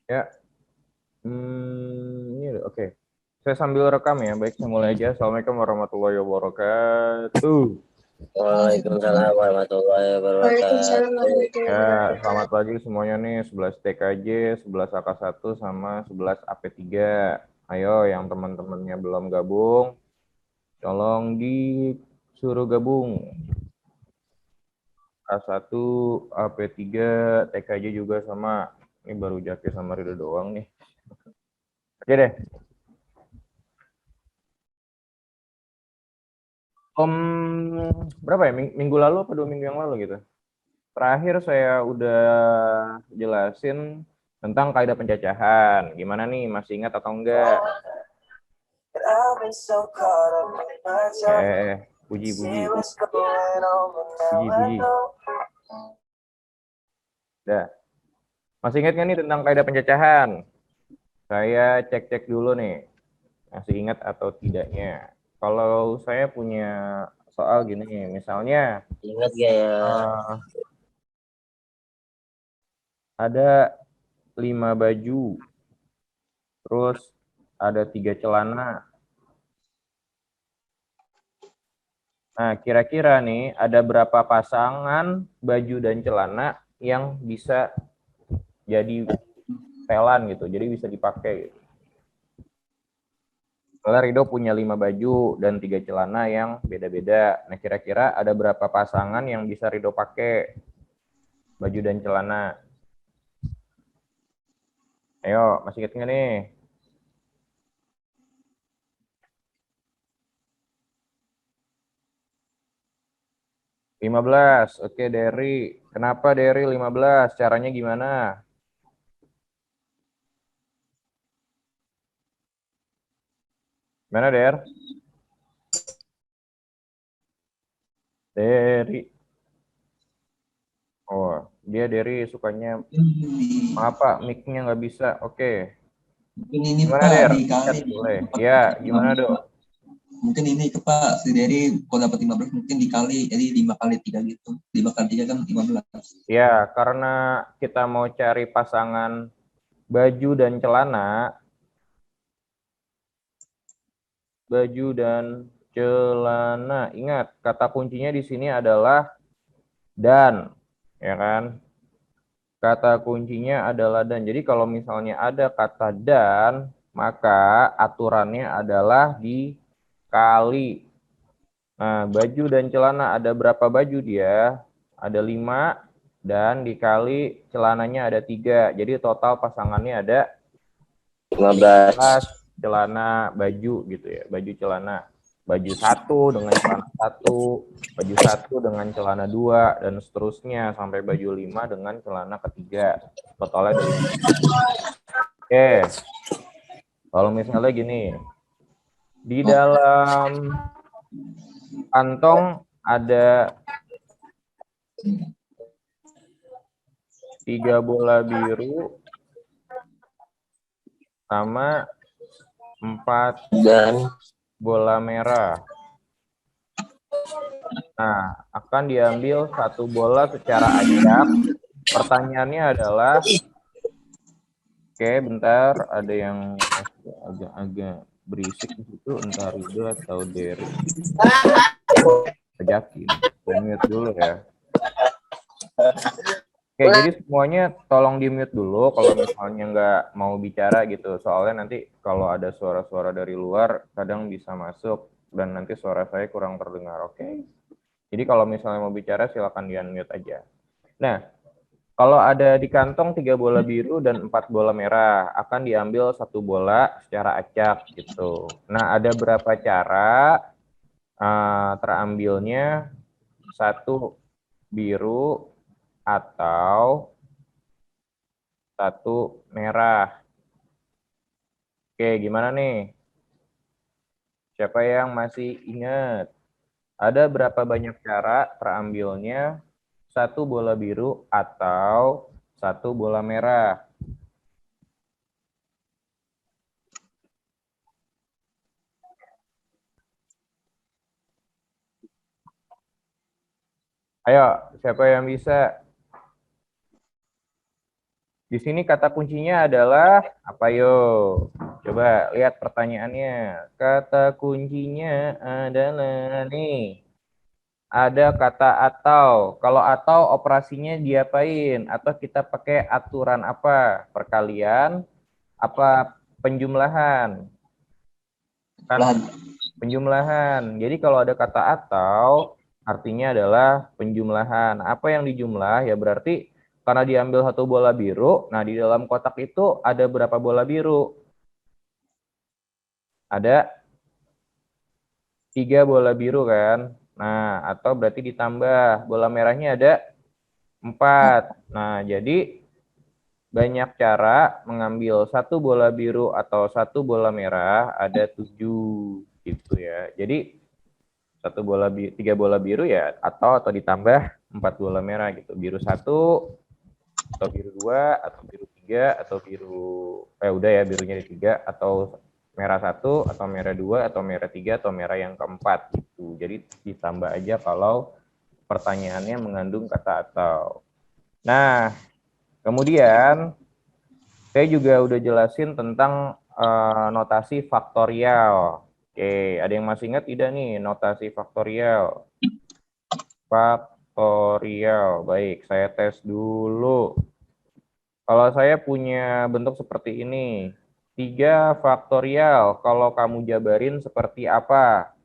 Ya, ini oke. Saya sambil rekam ya. Baik, saya mulai aja. Assalamualaikum warahmatullahi wabarakatuh. Waalaikumsalam warahmatullahi wabarakatuh. Ya, selamat pagi semuanya nih. 11 TKJ, 11 AK1 sama 11 AP3. Ayo, yang teman-temannya belum gabung, tolong disuruh gabung. A1, AP3, TKJ juga sama. Ini baru Jaki sama Ridho doang nih. Oke deh. Om, berapa ya? Minggu lalu apa 2 minggu yang lalu gitu? Terakhir saya udah jelasin tentang kaidah pencacahan. Gimana nih, masih ingat atau enggak? Puji, puji. Puji, puji. Udah. Masih ingat nggak nih tentang kaidah pencacahan? Saya cek-cek dulu nih. Masih ingat atau tidaknya? Kalau saya punya soal gini, misalnya Ingat gak ya? uh, ada 5 baju, terus ada 3 celana. Nah, kira-kira nih ada berapa pasangan baju dan celana yang bisa jadi setelan gitu, jadi bisa dipakai gitu. Kalau Rido punya 5 baju dan 3 celana yang beda-beda. Nah, kira-kira ada berapa pasangan yang bisa Rido pakai baju dan celana? Ayo, masih ingat nggak nih? 15. Oke, Derry. Kenapa Derry 15? Caranya gimana? Gimana, Der? Derry. Oh, dia Derry sukanya apa? Mic-nya nggak bisa. Oke. Mungkin ini Gimana, Pak Der? dikali Chat boleh. Ya, gimana, Dok? mungkin ini ke Pak dari kalau dapat 15 mungkin dikali jadi 5 kali 3 gitu. 5 kali 3 kan 15. Ya, karena kita mau cari pasangan baju dan celana, baju dan celana. Ingat, kata kuncinya di sini adalah dan, ya kan? Kata kuncinya adalah dan. Jadi kalau misalnya ada kata dan, maka aturannya adalah dikali. Nah, baju dan celana ada berapa baju dia? Ada 5 dan dikali celananya ada 3. Jadi total pasangannya ada 15. celana baju gitu ya, baju celana, baju satu dengan celana satu, baju satu dengan celana dua, dan seterusnya sampai baju 5 dengan celana ketiga, totalnya ada 5. Oke, kalau misalnya gini, di dalam kantong ada 3 bola biru sama 4 Dan bola merah. Nah, akan diambil satu bola secara acak. Pertanyaannya adalah, oke, bentar, ada yang agak-agak berisik di situ, entar Rido atau Derry. Ajakin, mute dulu ya. Oke, jadi semuanya tolong di mute dulu kalau misalnya nggak mau bicara gitu. Soalnya nanti kalau ada suara-suara dari luar, kadang bisa masuk dan nanti suara saya kurang terdengar, oke? Jadi kalau misalnya mau bicara, silakan di unmute aja. Nah, kalau ada di kantong 3 bola biru dan 4 bola merah, akan diambil satu bola secara acak gitu. Nah, ada berapa cara terambilnya satu biru atau satu merah? Oke, gimana nih? Siapa yang masih ingat? Ada berapa banyak cara terambilnya satu bola biru atau satu bola merah? Ayo, siapa yang bisa? Di sini kata kuncinya adalah apa yo? Coba lihat pertanyaannya. Kata kuncinya adalah nih. Ada kata atau. Kalau atau operasinya diapain? Atau kita pakai aturan apa? Perkalian, apa penjumlahan? Kan Lahan. penjumlahan. Jadi kalau ada kata atau, artinya adalah penjumlahan. Apa yang dijumlah? Ya berarti karena diambil satu bola biru, nah di dalam kotak itu ada berapa bola biru? Ada 3 bola biru kan? Nah, atau berarti ditambah bola merahnya ada 4. Nah, jadi banyak cara mengambil satu bola biru atau satu bola merah, ada 7 gitu ya. Jadi satu bola biru, 3 bola biru ya, atau ditambah 4 bola merah gitu. Biru 1 atau biru 2 atau biru 3 atau biru udah ya, birunya di 3, atau merah 1 atau merah 2 atau merah 3 atau merah yang keempat gitu. Jadi ditambah aja kalau pertanyaannya mengandung kata atau. Nah, kemudian saya juga udah jelasin tentang notasi faktorial. Oke, ada yang masih ingat tidak nih notasi faktorial? Faktorial. Baik, saya tes dulu. Kalau saya punya bentuk seperti ini, 3 faktorial, kalau kamu jabarin seperti apa?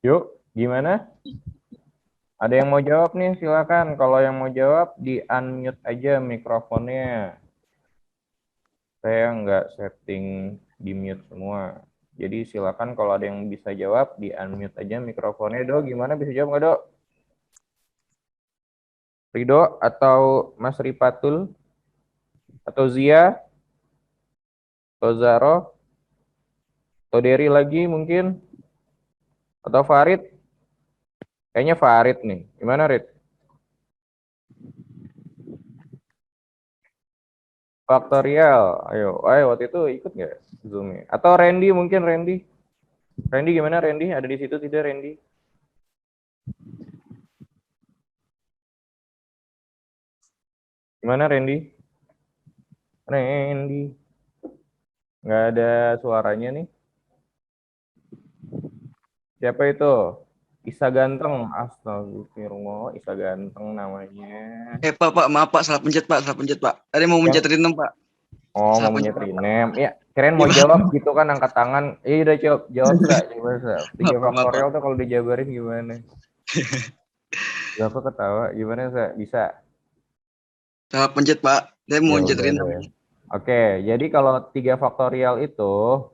Yuk, gimana? Ada yang mau jawab nih, silakan. Kalau yang mau jawab, di-unmute aja mikrofonnya. Saya nggak setting di mute semua. Jadi silakan kalau ada yang bisa jawab, di-unmute aja mikrofonnya. Do, gimana, bisa jawab nggak, Do? Rido atau Mas Ripatul? Atau Zia? Atau Zaro? Atau Derry lagi mungkin? Atau Farid? Kayaknya Farid nih. Gimana, Rid? Faktorial. Ayo, waktu itu ikut nggak Zoom-nya? Atau Randy mungkin, Randy? Randy gimana, Randy? Ada di situ tidak, Randy? Gimana, Randy? Randy. Nggak ada suaranya nih. Siapa itu? Isa Ganteng. Astagfirullah, Isa Ganteng namanya. Pak, maaf Pak, salah pencet Pak, salah pencet Pak. Tadi mau Yang mencet random Pak, mau salah pencet punya Pak. Trinem. Ya, keren Iya mau Pak, jawab gitu kan, angkat tangan. Udah jawab Sa. Coba Sa. 3 maaf Pak. faktorial tuh kalau dijabarin gimana? Gak apa ketawa. Gimana Sa? Bisa? Salah pencet Pak, saya mau Ya mencet udah random. deh. Oke, jadi kalau 3 faktorial itu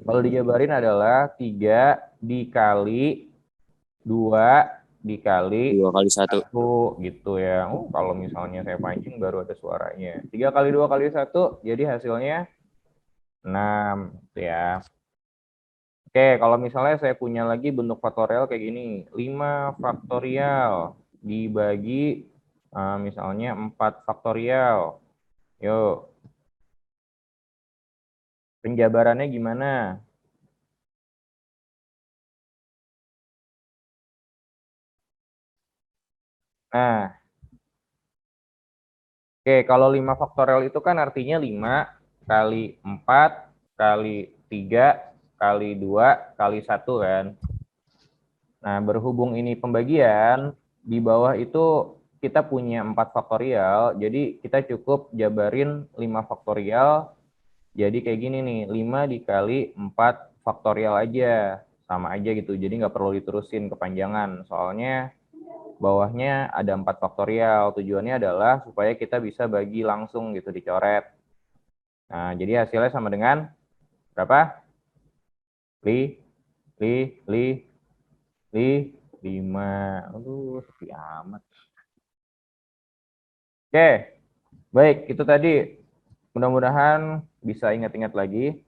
kalau dijabarin adalah 3 dikali 2 dikali 2 kali 1. 1 gitu ya. Kalau misalnya saya pancing baru ada suaranya. 3 kali 2 kali 1 jadi hasilnya 6 gitu ya. Oke, kalau misalnya saya punya lagi bentuk faktorial kayak gini. 5 faktorial dibagi misalnya 4 faktorial. Yuk, penjabarannya gimana? Nah, oke, kalau 5 faktorial itu kan artinya 5 kali 4 kali 3 kali 2 kali 1 kan. Nah, berhubung ini pembagian, di bawah itu kita punya 4 faktorial, jadi kita cukup jabarin 5 faktorial, jadi kayak gini nih, 5 dikali 4 faktorial aja, sama aja gitu, jadi nggak perlu diterusin kepanjangan, soalnya bawahnya ada 4 faktorial, tujuannya adalah supaya kita bisa bagi langsung gitu, dicoret. Nah, jadi hasilnya sama dengan berapa? Li, li, li, li, 5. Aduh, sepi amat. Oke, baik, itu tadi. Mudah-mudahan bisa ingat-ingat lagi.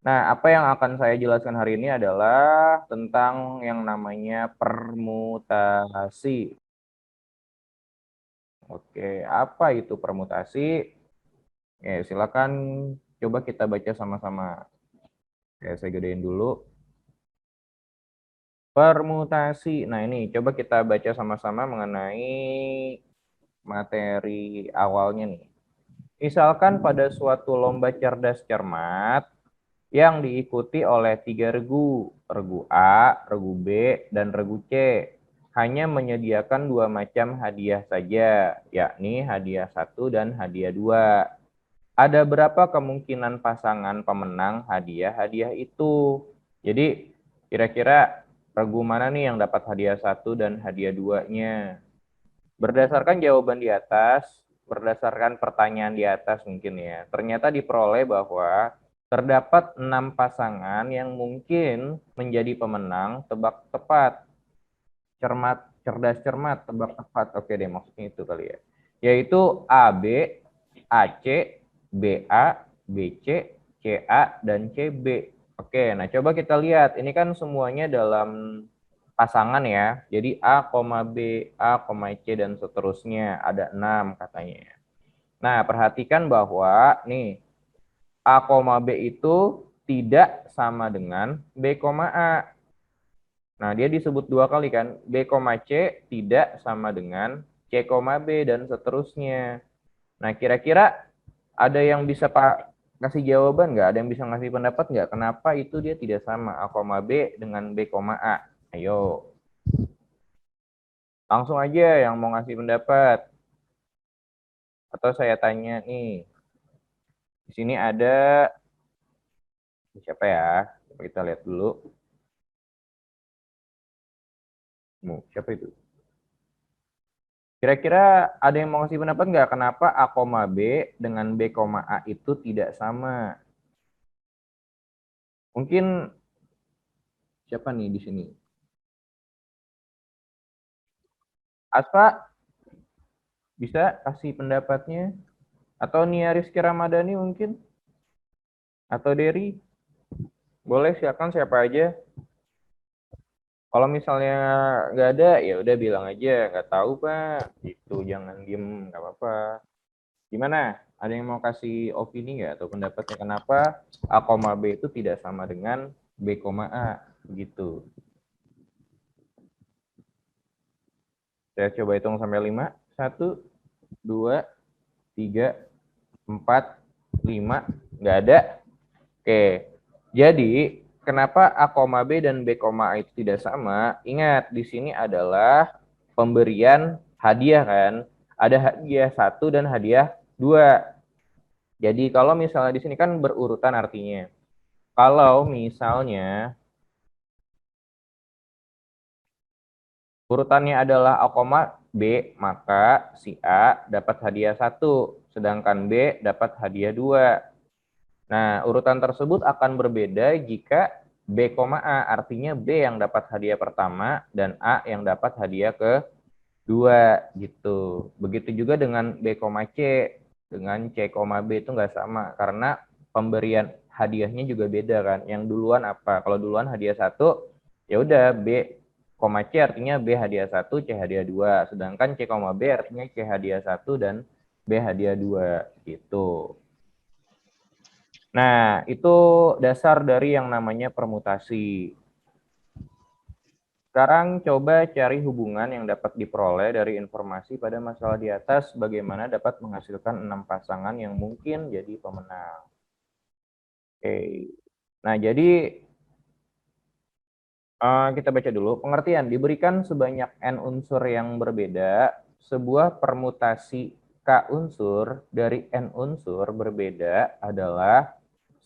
Nah, apa yang akan saya jelaskan hari ini adalah tentang yang namanya permutasi. Oke, apa itu permutasi? Ya, silakan coba kita baca sama-sama. Oke, saya gedein dulu. Permutasi. Nah, ini coba kita baca sama-sama mengenai materi awalnya nih. Misalkan pada suatu lomba cerdas cermat yang diikuti oleh 3 regu, regu A, regu B, dan regu C, hanya menyediakan 2 macam hadiah saja, yakni hadiah 1 dan hadiah 2. Ada berapa kemungkinan pasangan pemenang hadiah-hadiah itu? Jadi, kira-kira regu mana nih yang dapat hadiah 1 dan hadiah 2-nya? Berdasarkan jawaban di atas, berdasarkan pertanyaan di atas mungkin ya, ternyata diperoleh bahwa terdapat 6 pasangan yang mungkin menjadi pemenang tebak tepat. Cermat, cerdas cermat, tebak tepat. Oke deh, maksudnya itu kali ya. Yaitu AB, AC, BA, BC, CA, dan CB. Oke, nah coba kita lihat. Ini kan semuanya dalam pasangan ya. Jadi A, B, A, C, dan seterusnya. Ada 6 katanya. Nah, perhatikan bahwa nih A, B itu tidak sama dengan B, A. Nah, dia disebut 2 kali kan. B, C tidak sama dengan C, B, dan seterusnya. Nah, kira-kira ada yang bisa Pak kasih jawaban nggak? Ada yang bisa ngasih pendapat nggak? Kenapa itu dia tidak sama A, B dengan B, A? Ayo. Langsung aja yang mau ngasih pendapat. Atau saya tanya nih. Di sini ada siapa ya? Coba kita lihat dulu. Siapa itu? Kira-kira ada yang mau ngasih pendapat nggak? Kenapa A, B dengan B, A itu tidak sama? Mungkin siapa nih di sini? Aspa bisa kasih pendapatnya? Atau Nia Rizky Ramadhani mungkin? Atau Derry? Boleh silakan siapa aja. Kalau misalnya nggak ada, ya udah bilang aja nggak tahu Pak. Itu jangan diem, nggak apa-apa. Gimana? Ada yang mau kasih opini nggak atau pendapatnya kenapa A, B itu tidak sama dengan B, A? Begitu. Saya coba hitung sampai 5. 1, 2, 3, 4, 5. Nggak ada. Oke. Jadi, kenapa A, B dan B, A itu tidak sama? Ingat, di sini adalah pemberian hadiah kan. Ada hadiah 1 dan hadiah 2. Jadi, kalau misalnya di sini kan berurutan artinya. Kalau misalnya urutannya adalah A, B, maka si A dapat hadiah 1, sedangkan B dapat hadiah 2. Nah, urutan tersebut akan berbeda jika B, A, artinya B yang dapat hadiah pertama dan A yang dapat hadiah kedua gitu. Begitu juga dengan B, C. Dengan C, B itu nggak sama karena pemberian hadiahnya juga beda kan. Yang duluan apa? Kalau duluan hadiah 1, ya udah B, C artinya B hadiah 1, C hadiah 2. Sedangkan C, B artinya C hadiah 1 dan B hadiah 2 gitu. Nah, itu dasar dari yang namanya permutasi. Sekarang coba cari hubungan yang dapat diperoleh dari informasi pada masalah di atas bagaimana dapat menghasilkan 6 pasangan yang mungkin jadi pemenang. Oke. Nah, jadi kita baca dulu. Pengertian, diberikan sebanyak N unsur yang berbeda, sebuah permutasi K unsur dari N unsur berbeda adalah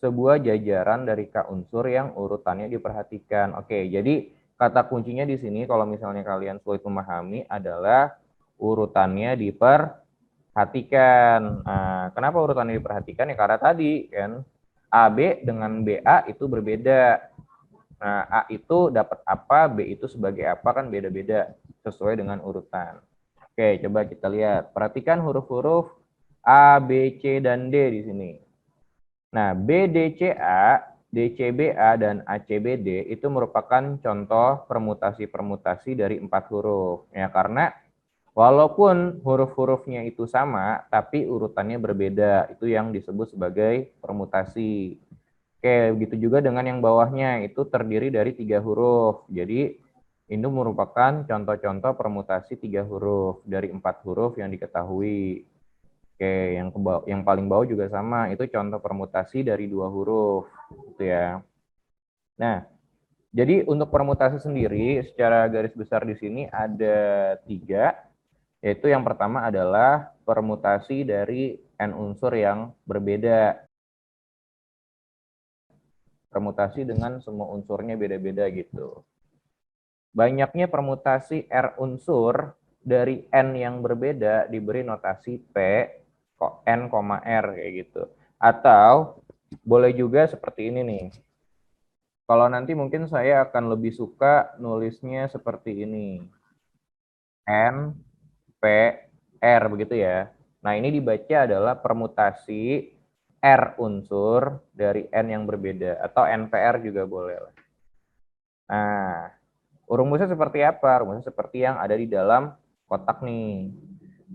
sebuah jajaran dari K unsur yang urutannya diperhatikan. Oke, jadi kata kuncinya di sini kalau misalnya kalian sulit memahami adalah urutannya diperhatikan. Nah, kenapa urutannya diperhatikan? Ya karena tadi kan AB dengan BA itu berbeda. Nah, A itu dapat apa, B itu sebagai apa kan beda-beda sesuai dengan urutan. Oke, coba kita lihat. Perhatikan huruf-huruf A, B, C, dan D di sini. Nah, B, D, C, A DCBA dan ACBD itu merupakan contoh permutasi-permutasi dari 4 huruf. Ya, karena walaupun huruf-hurufnya itu sama, tapi urutannya berbeda. Itu yang disebut sebagai permutasi. Oke, begitu juga dengan yang bawahnya, itu terdiri dari 3 huruf. Jadi, ini merupakan contoh-contoh permutasi 3 huruf dari 4 huruf yang diketahui. Oke, yang paling bawah juga sama, itu contoh permutasi dari 2 huruf, gitu ya. Nah, jadi untuk permutasi sendiri, secara garis besar di sini ada 3, yaitu yang pertama adalah permutasi dari n unsur yang berbeda. Permutasi dengan semua unsurnya beda-beda gitu. Banyaknya permutasi R unsur dari N yang berbeda diberi notasi P, N, R kayak gitu. Atau boleh juga seperti ini nih. Kalau nanti mungkin saya akan lebih suka nulisnya seperti ini. N, P, R begitu ya. Nah ini dibaca adalah permutasi R unsur dari N yang berbeda. Atau NPR juga boleh. Nah, rumusnya seperti apa? Rumusnya seperti yang ada di dalam kotak nih.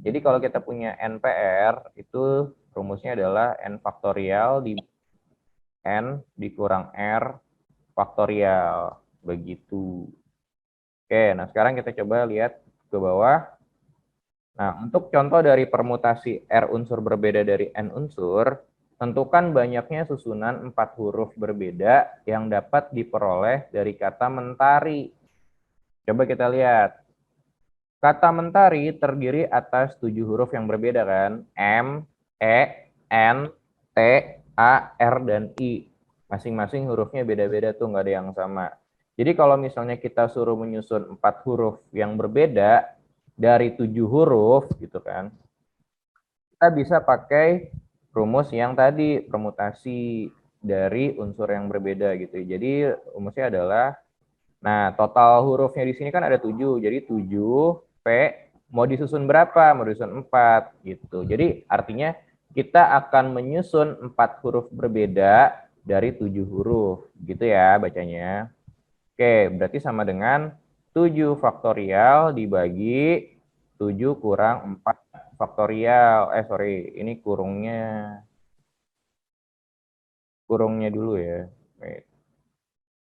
Jadi kalau kita punya NPR, itu rumusnya adalah N faktorial di N dikurang R faktorial. Begitu. Oke, nah sekarang kita coba lihat ke bawah. Nah, untuk contoh dari permutasi R unsur berbeda dari N unsur, tentukan banyaknya susunan 4 huruf berbeda yang dapat diperoleh dari kata mentari. Coba kita lihat. Kata mentari terdiri atas 7 huruf yang berbeda kan? M, E, N, T, A, R, dan I. Masing-masing hurufnya beda-beda tuh, nggak ada yang sama. Jadi kalau misalnya kita suruh menyusun 4 huruf yang berbeda dari 7 huruf gitu kan, kita bisa pakai rumus yang tadi, permutasi dari unsur yang berbeda gitu. Jadi rumusnya adalah, nah, total hurufnya di sini kan ada 7. Jadi 7 P mau disusun berapa? Mau disusun 4 gitu. Jadi artinya kita akan menyusun 4 huruf berbeda dari 7 huruf. Gitu ya bacanya. Oke, berarti sama dengan 7 faktorial dibagi 7 kurang 4 faktorial. Sorry, ini kurungnya dulu ya. Wait.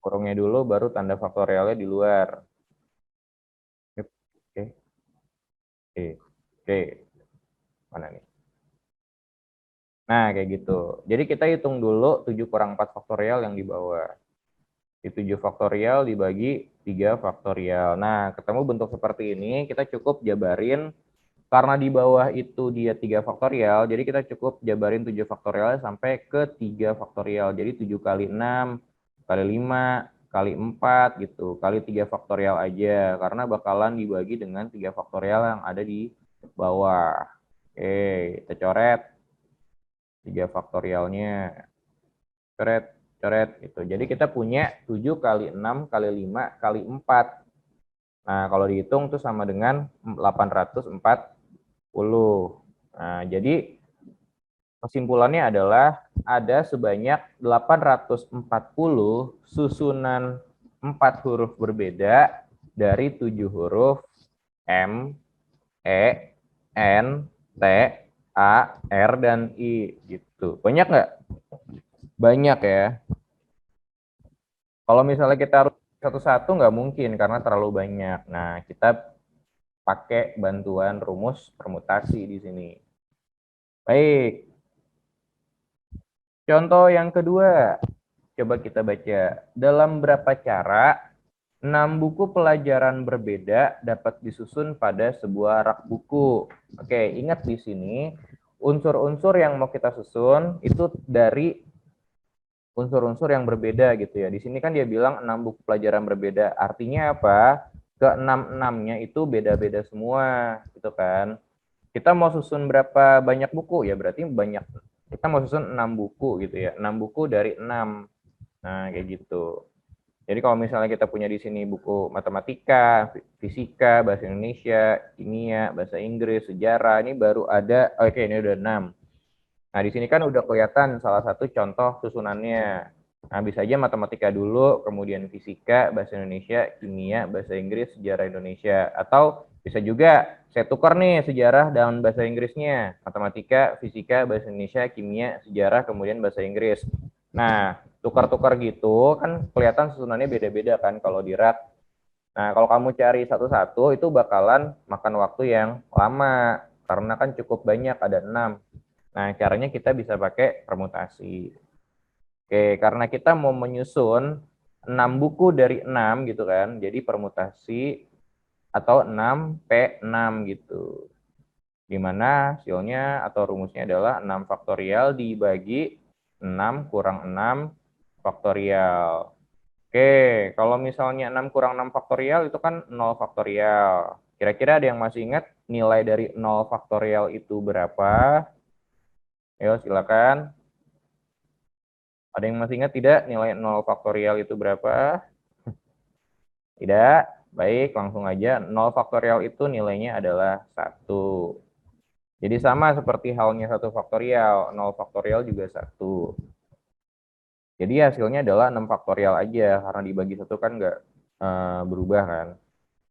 Kurungnya dulu baru tanda faktorialnya di luar. Oke. Oke. Mana nih? Nah, kayak gitu. Jadi kita hitung dulu 7 kurang 4 faktorial yang di bawah. Di 7 faktorial dibagi 3 faktorial. Nah, ketemu bentuk seperti ini, kita cukup jabarin. Karena di bawah itu dia 3 faktorial, jadi kita cukup jabarin 7 faktorialnya sampai ke 3 faktorial. Jadi 7 kali 6, kali 5, kali 4 gitu. Kali 3 faktorial aja. Karena bakalan dibagi dengan 3 faktorial yang ada di bawah. Oke, kita coret 3 faktorialnya. Coret, coret gitu. Jadi kita punya 7 kali 6 kali 5 kali 4. Nah, kalau dihitung itu sama dengan 840. Nah, jadi kesimpulannya adalah ada sebanyak 840 susunan 4 huruf berbeda dari 7 huruf M, E, N, T, A, R, dan I gitu. Banyak nggak? Banyak ya. Kalau misalnya kita harus satu-satu nggak mungkin karena terlalu banyak. Nah, kita pakai bantuan rumus permutasi di sini. Baik. Contoh yang kedua. Coba kita baca. Dalam berapa cara 6 buku pelajaran berbeda dapat disusun pada sebuah rak buku? Oke, ingat di sini unsur-unsur yang mau kita susun itu dari unsur-unsur yang berbeda gitu ya. Di sini kan dia bilang 6 buku pelajaran berbeda. Artinya apa? Ke-6-6-nya itu beda-beda semua gitu kan. Kita mau susun berapa banyak buku ya, berarti banyak. Kita mau susun 6 buku gitu ya. 6 buku dari 6. Nah, kayak gitu. Jadi kalau misalnya kita punya di sini buku matematika, fisika, bahasa Indonesia, kimia, bahasa Inggris, sejarah, ini baru ada, oke ini udah 6. Nah, di sini kan udah kelihatan salah satu contoh susunannya. Nah, bisa aja matematika dulu, kemudian fisika, bahasa Indonesia, kimia, bahasa Inggris, sejarah Indonesia. Atau bisa juga saya tukar nih sejarah dan bahasa Inggrisnya. Matematika, fisika, bahasa Indonesia, kimia, sejarah, kemudian bahasa Inggris. Nah, tukar-tukar gitu kan kelihatan susunannya beda-beda kan kalau di rak. Nah, kalau kamu cari satu-satu itu bakalan makan waktu yang lama. Karena kan cukup banyak, ada 6. Nah, caranya kita bisa pakai permutasi. Oke, karena kita mau menyusun 6 buku dari 6 gitu kan. Jadi permutasi atau 6P6 gitu. Dimana hasilnya atau rumusnya adalah 6 faktorial dibagi 6 kurang 6 faktorial. Oke, kalau misalnya 6 kurang 6 faktorial itu kan 0 faktorial. Kira-kira ada yang masih ingat nilai dari 0 faktorial itu berapa? Ayo silakan. Ada yang masih ingat tidak nilai 0 faktorial itu berapa? Tidak? Baik, langsung aja. 0 faktorial itu nilainya adalah 1. Jadi sama seperti halnya 1 faktorial. 0 faktorial juga 1. Jadi hasilnya adalah 6 faktorial aja. Karena dibagi 1 kan nggak berubah kan.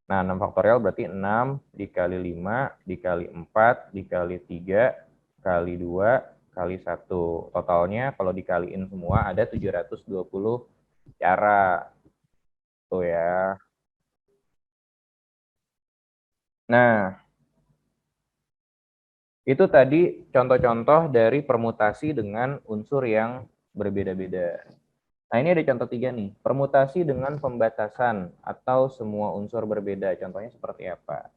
Nah, 6 faktorial berarti 6 dikali 5, dikali 4, dikali 3, kali 2, kali 1. Totalnya kalau dikaliin semua ada 720 cara. Tuh ya. Nah, itu tadi contoh-contoh dari permutasi dengan unsur yang berbeda-beda. Nah, ini ada contoh 3 nih. Permutasi dengan pembatasan atau semua unsur berbeda. Contohnya seperti apa?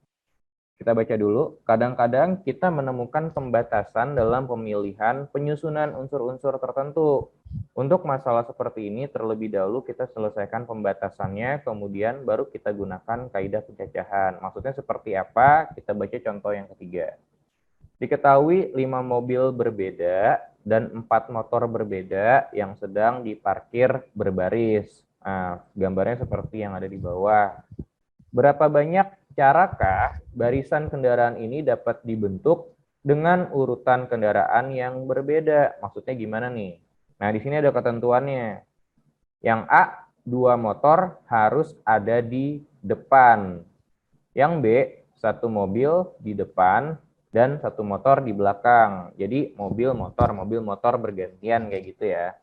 Kita baca dulu. Kadang-kadang kita menemukan pembatasan dalam pemilihan penyusunan unsur-unsur tertentu. Untuk masalah seperti ini, terlebih dahulu kita selesaikan pembatasannya, kemudian baru kita gunakan kaidah pencacahan. Maksudnya seperti apa? Kita baca contoh yang ketiga. Diketahui 5 mobil berbeda dan 4 motor berbeda yang sedang diparkir berbaris. Nah, gambarnya seperti yang ada di bawah. Berapa banyak carakah barisan kendaraan ini dapat dibentuk dengan urutan kendaraan yang berbeda? Maksudnya gimana nih? Nah, di sini ada ketentuannya. Yang A, 2 motor harus ada di depan. Yang B, 1 mobil di depan dan 1 motor di belakang. Jadi mobil, motor bergantian kayak gitu ya.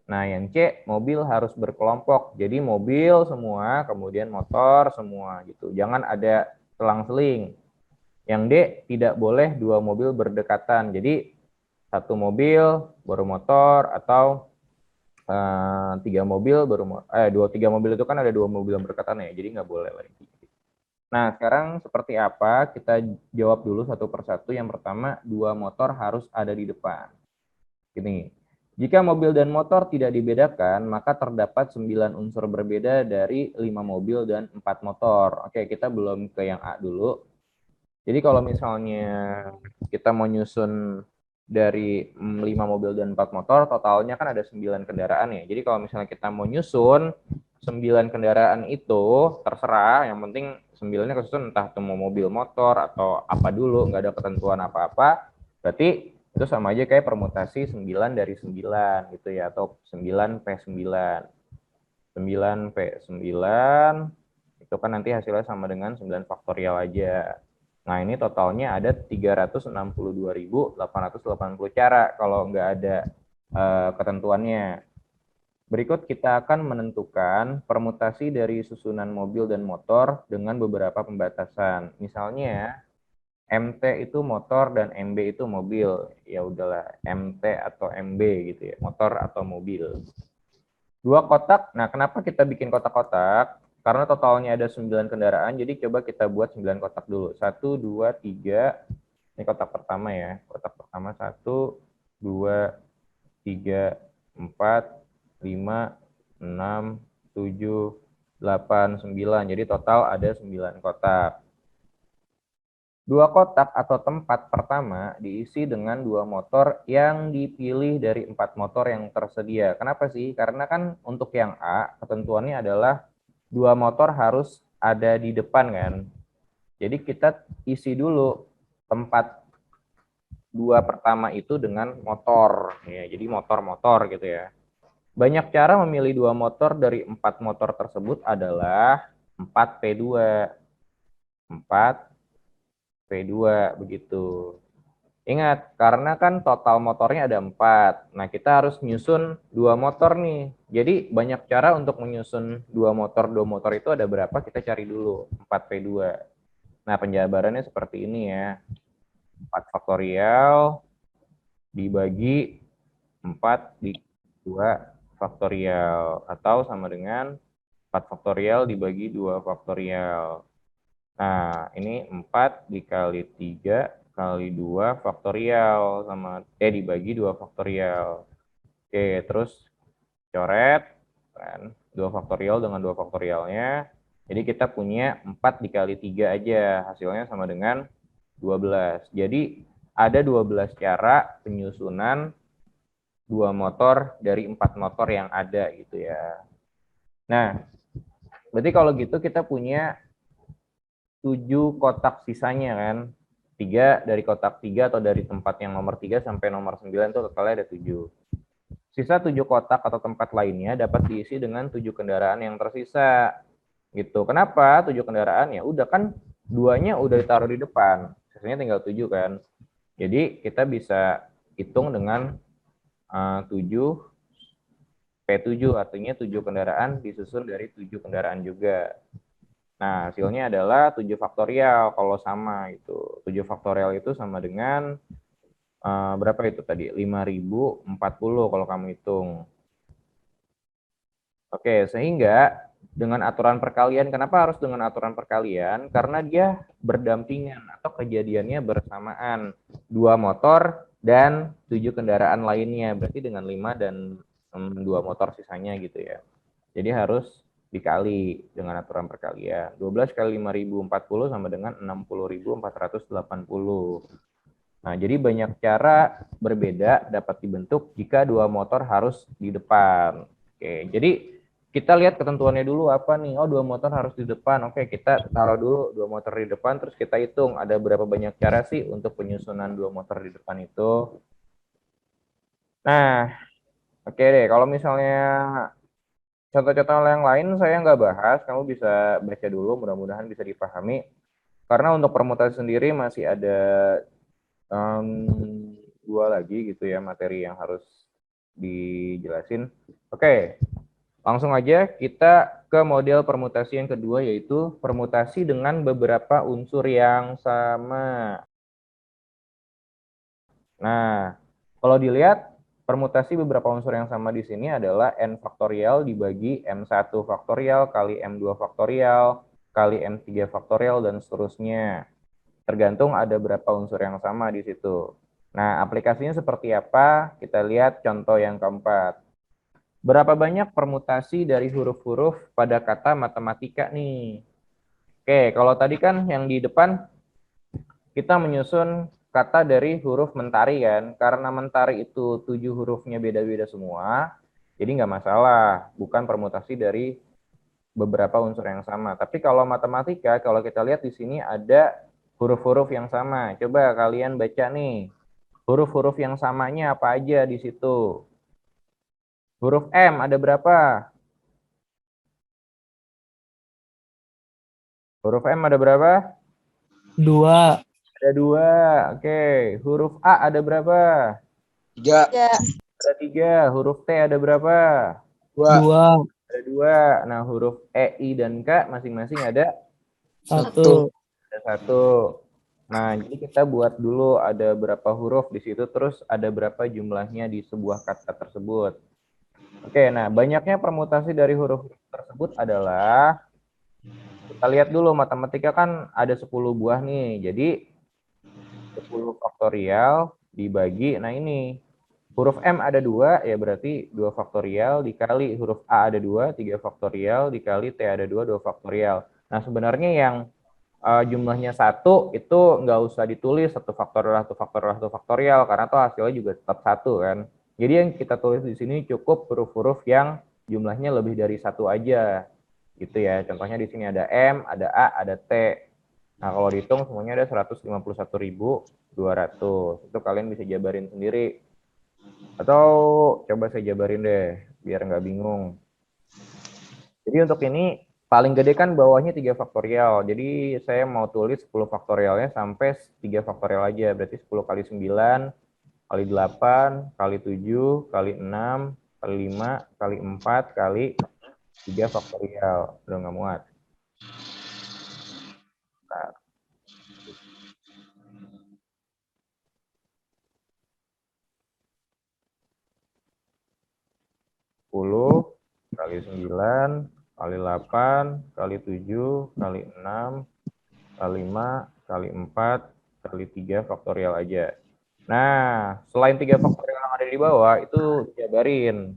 Nah, yang C, mobil harus berkelompok. Jadi mobil semua, kemudian motor semua gitu. Jangan ada selang-seling. Yang D, tidak boleh 2 mobil berdekatan. Jadi 1 mobil baru motor atau 3 mobil baru 3 mobil itu kan ada 2 mobil yang berdekatan ya. Jadi nggak boleh lagi. Nah, sekarang seperti apa? Kita jawab dulu satu persatu. Yang pertama, 2 motor harus ada di depan. Gini, jika mobil dan motor tidak dibedakan, maka terdapat 9 unsur berbeda dari 5 mobil dan 4 motor. Oke, kita belum ke yang A dulu. Jadi kalau misalnya kita mau nyusun dari 5 mobil dan 4 motor, totalnya kan ada 9 kendaraan ya. Jadi kalau misalnya kita mau nyusun 9 kendaraan itu, terserah, yang penting 9-nya kesusun entah itu mau mobil motor atau apa dulu, nggak ada ketentuan apa-apa. Berarti itu sama aja kayak permutasi 9 dari 9 gitu ya, atau 9P9. 9P9 itu kan nanti hasilnya sama dengan 9 faktorial aja. Nah, ini totalnya ada 362.880 cara kalau nggak ada ketentuannya. Berikut kita akan menentukan permutasi dari susunan mobil dan motor dengan beberapa pembatasan. Misalnya, MT itu motor dan MB itu mobil. Ya udahlah, MT atau MB gitu ya, motor atau mobil. 2 kotak. Nah, kenapa kita bikin kotak-kotak? Karena totalnya ada 9 kendaraan, jadi coba kita buat 9 kotak dulu. 1, 2, 3. Ini kotak pertama ya. Kotak pertama 1, 2, 3, 4, 5, 6, 7, 8, 9. Jadi total ada 9 kotak. 2 kotak atau tempat pertama diisi dengan 2 motor yang dipilih dari 4 motor yang tersedia. Kenapa sih? Karena kan untuk yang A, ketentuannya adalah 2 motor harus ada di depan kan. Jadi kita isi dulu tempat 2 pertama itu dengan motor. Ya, jadi motor-motor gitu ya. Banyak cara memilih 2 motor dari 4 motor tersebut adalah 4P2. 4P2 begitu. Ingat, karena kan total motornya ada 4. Nah, kita harus nyusun 2 motor nih. Jadi, banyak cara untuk menyusun 2 motor. 2 motor itu ada berapa? Kita cari dulu. 4P2. Nah, penjabarannya seperti ini ya. 4 faktorial dibagi 4 di 2 faktorial. Atau sama dengan 4 faktorial dibagi 2 faktorial. Nah, ini 4 dikali 3 kali 2 faktorial sama dibagi 2 faktorial. Oke, terus coret kan 2 faktorial dengan 2 faktorialnya. Jadi kita punya 4 dikali 3 aja, hasilnya sama dengan 12. Jadi ada 12 cara penyusunan 2 motor dari 4 motor yang ada gitu ya. Nah, berarti kalau gitu kita punya 7 kotak sisanya kan. 3 dari kotak 3 atau dari tempat yang nomor 3 sampai nomor 9 itu totalnya ada 7. Sisa 7 kotak atau tempat lainnya dapat diisi dengan 7 kendaraan yang tersisa. Gitu. Kenapa 7 kendaraan? Ya udah kan 2-nya udah ditaruh di depan. Sisanya tinggal 7 kan. Jadi kita bisa hitung dengan 7 P7 artinya 7 kendaraan disusun dari 7 kendaraan juga. Nah, hasilnya adalah 7 faktorial kalau sama itu. 7 faktorial itu sama dengan berapa itu tadi? 5040 kalau kamu hitung. Oke, sehingga dengan aturan perkalian, kenapa harus dengan aturan perkalian? Karena dia berdampingan atau kejadiannya bersamaan. 2 motor dan 7 kendaraan lainnya. Berarti dengan 5 dan 2 motor sisanya gitu ya. Jadi harus dikali dengan aturan perkalian. 12 kali 5040 sama dengan 60.480. Nah, jadi banyak cara berbeda dapat dibentuk jika 2 motor harus di depan. Oke, jadi kita lihat ketentuannya dulu apa nih. Oh, 2 motor harus di depan. Oke, kita taruh dulu 2 motor di depan, terus kita hitung ada berapa banyak cara sih untuk penyusunan 2 motor di depan itu. Nah, oke deh. Kalau misalnya contoh-contoh yang lain saya nggak bahas, kamu bisa baca dulu, mudah-mudahan bisa dipahami. Karena untuk permutasi sendiri masih ada 2 lagi gitu ya materi yang harus dijelasin. Oke, langsung aja kita ke model permutasi yang kedua yaitu permutasi dengan beberapa unsur yang sama. Nah, kalau dilihat permutasi beberapa unsur yang sama di sini adalah n faktorial dibagi m1 faktorial kali m2 faktorial kali m3 faktorial dan seterusnya. Tergantung ada berapa unsur yang sama di situ. Nah, aplikasinya seperti apa? Kita lihat contoh yang keempat. Berapa banyak permutasi dari huruf-huruf pada kata matematika nih? Oke, kalau tadi kan yang di depan kita menyusun kata dari huruf mentari kan. Karena mentari itu 7 hurufnya beda-beda semua, jadi nggak masalah. Bukan permutasi dari beberapa unsur yang sama. Tapi kalau matematika, kalau kita lihat di sini ada huruf-huruf yang sama. Coba kalian baca nih. Huruf-huruf yang samanya apa aja di situ? Huruf M ada berapa? Huruf M ada berapa? 2. Ada 2. Oke. Huruf A ada berapa? 3, Ada 3. Huruf T ada berapa? 2, 2. Ada 2. Nah, huruf E, I, dan K masing-masing ada 1. ada 1. Nah, jadi kita buat dulu ada berapa huruf di situ, terus ada berapa jumlahnya di sebuah kata tersebut. Oke, nah banyaknya permutasi dari huruf tersebut adalah, kita lihat dulu matematika kan ada 10 buah nih, jadi 10 faktorial dibagi, nah ini, huruf M ada 2, ya berarti 2 faktorial dikali huruf A ada 2, 3 faktorial dikali T ada 2, 2 faktorial. Nah, sebenarnya yang jumlahnya 1 itu nggak usah ditulis 1 faktorial, 1 faktorial, 1 faktorial, karena tuh hasilnya juga tetap 1 kan. Jadi yang kita tulis di sini cukup huruf-huruf yang jumlahnya lebih dari 1 aja. Gitu ya. Contohnya di sini ada M, ada A, ada T. Nah, kalau dihitung semuanya ada 151.200. Itu kalian bisa jabarin sendiri. Atau coba saya jabarin deh. biar nggak bingung. Jadi untuk ini paling gede kan bawahnya 3 faktorial. Jadi saya mau tulis 10 faktorialnya sampai 3 faktorial aja. Berarti 10 kali 9 kali 8 kali 7 kali 6 kali 5 kali 4 kali 3 faktorial. Udah nggak muat. Nah, 10 kali 9 kali 8 kali 7 kali 6 kali 5 kali 4 kali 3 faktorial aja. Nah, selain 3 faktorial yang ada di bawah, itu dijabarin.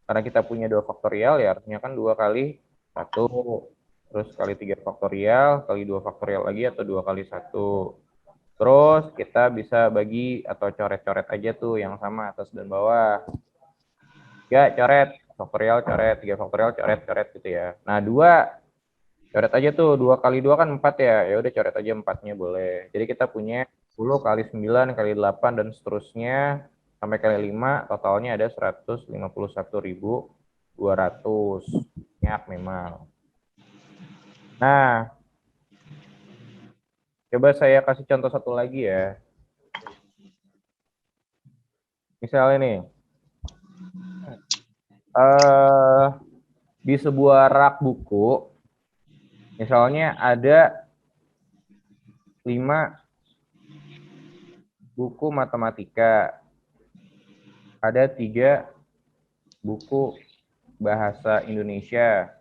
Karena kita punya 2 faktorial, ya artinya kan 2 kali 1. Terus kali 3 faktorial, kali 2 faktorial lagi, atau 2 kali 1. Terus kita bisa bagi atau coret-coret aja tuh yang sama atas dan bawah. 3 coret, faktorial coret, 3 faktorial coret-coret gitu ya. Nah, 2 coret aja tuh, 2 kali 2 kan 4 ya. Ya udah coret aja 4-nya boleh. Jadi kita punya 10 kali 9 kali 8 dan seterusnya sampai kali 5, totalnya ada 151.200. Banyak memang. Nah, coba saya kasih contoh satu lagi ya. Misalnya nih, di sebuah rak buku, misalnya ada 5 buku matematika, ada 3 buku bahasa Indonesia,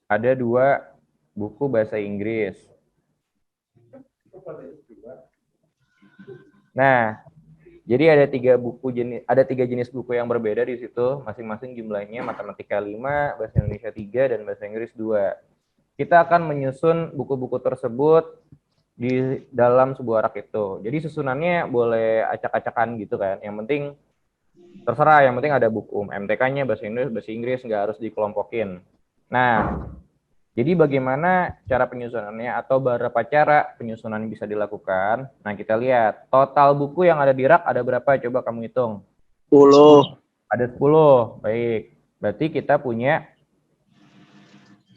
ada 2 buku bahasa Inggris. Nah, jadi ada 3 jenis buku yang berbeda di situ, masing-masing jumlahnya matematika 5, bahasa Indonesia 3, dan bahasa Inggris 2. Kita akan menyusun buku-buku tersebut di dalam sebuah rak itu. Jadi susunannya boleh acak-acakan gitu kan. Yang penting terserah, yang penting ada buku MTK-nya bahasa Inggris nggak harus dikelompokin. Nah, jadi bagaimana cara penyusunannya atau berapa cara penyusunan bisa dilakukan? Nah, kita lihat total buku yang ada di rak ada berapa, coba kamu hitung. 10. Ada 10. Baik. Berarti kita punya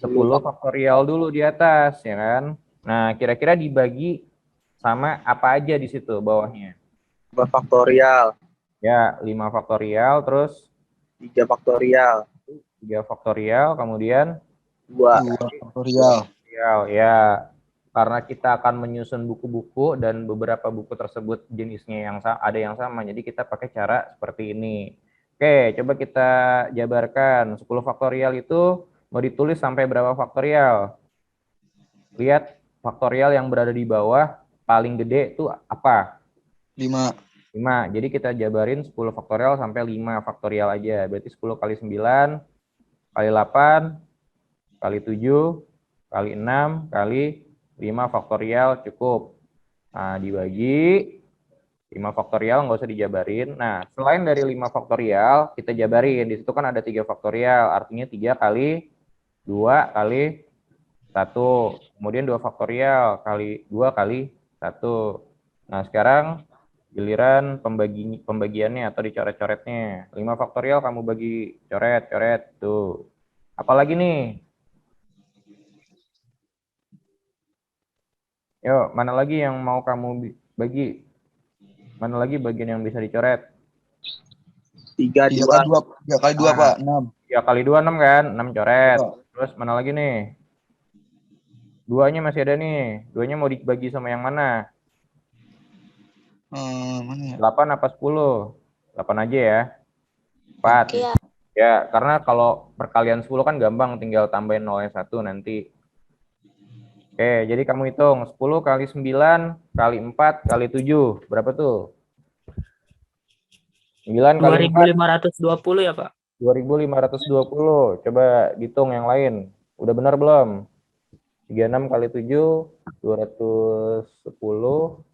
10 faktorial dulu di atas, ya kan? Nah, kira-kira dibagi sama apa aja di situ bawahnya? 2 faktorial, Ya, 5 faktorial, terus 3 faktorial, 3 faktorial, kemudian 2. 2 faktorial. ya. Karena kita akan menyusun buku-buku dan beberapa buku tersebut jenisnya ada yang sama, jadi kita pakai cara seperti ini. Oke, coba kita jabarkan. 10 faktorial itu mau ditulis sampai berapa faktorial? Lihat faktorial yang berada di bawah paling gede itu apa? 5. 5. Jadi kita jabarin 10 faktorial sampai 5 faktorial aja. Berarti 10 kali 9 kali 8 kali 7 kali 6 kali 5 faktorial cukup. Nah, dibagi 5 faktorial nggak usah dijabarin. Nah, selain dari 5 faktorial, kita jabarin. Di situ kan ada 3 faktorial, artinya 3 kali 2 kali 1. Kemudian 2 faktorial kali 2 kali 1. Nah, sekarang giliran pembagiannya atau dicoret-coretnya. 5 faktorial kamu bagi coret-coret tuh. Apalagi nih? Yuk, mana lagi yang mau kamu bagi? Mana lagi bagian yang bisa dicoret? 3 3 2. kali 2, 3 kali 2 Pak, 6. 3 kali 2, 6 kan? 6 coret. Pak. Terus mana lagi nih? 2-nya masih ada nih. 2-nya mau dibagi sama yang mana? Mana ya? 8 apa 10? 8 aja ya. 4. Iya. Ya, karena kalau perkalian 10 kan gampang, tinggal tambahin 0 1 nanti. Oke, jadi kamu hitung 10 kali 9 kali 4 kali 7. Berapa tuh? 9 kali 4, 2.520 ya, Pak? 2.520. Coba hitung yang lain. Udah benar belum? 36 kali 7, 210.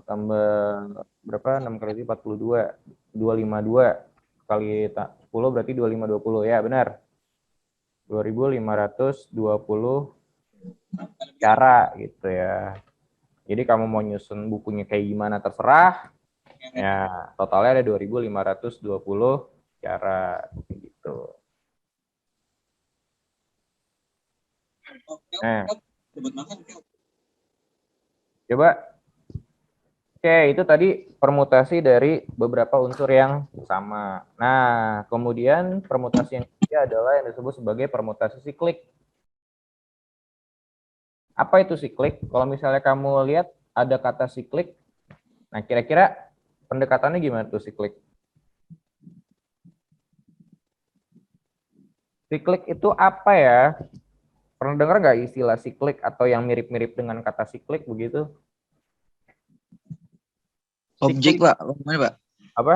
Tambah berapa? 6 kali 7, 42. 252 kali 10 berarti 2520. Ya, benar. 2.520 cara gitu ya. Jadi kamu mau nyusun bukunya kayak gimana terserah. Ya, totalnya ada 2.520 cara gitu. Nah, coba. Oke, itu tadi permutasi dari beberapa unsur yang sama. Nah, kemudian permutasi yang ketiga adalah yang disebut sebagai permutasi siklik. Apa itu siklik? Kalau misalnya kamu lihat ada kata siklik, nah kira-kira pendekatannya gimana tuh siklik? Siklik itu apa ya? Pernah dengar nggak istilah siklik atau yang mirip-mirip dengan kata siklik begitu? Objek, Siklik Pak. Gimana, Pak? apa?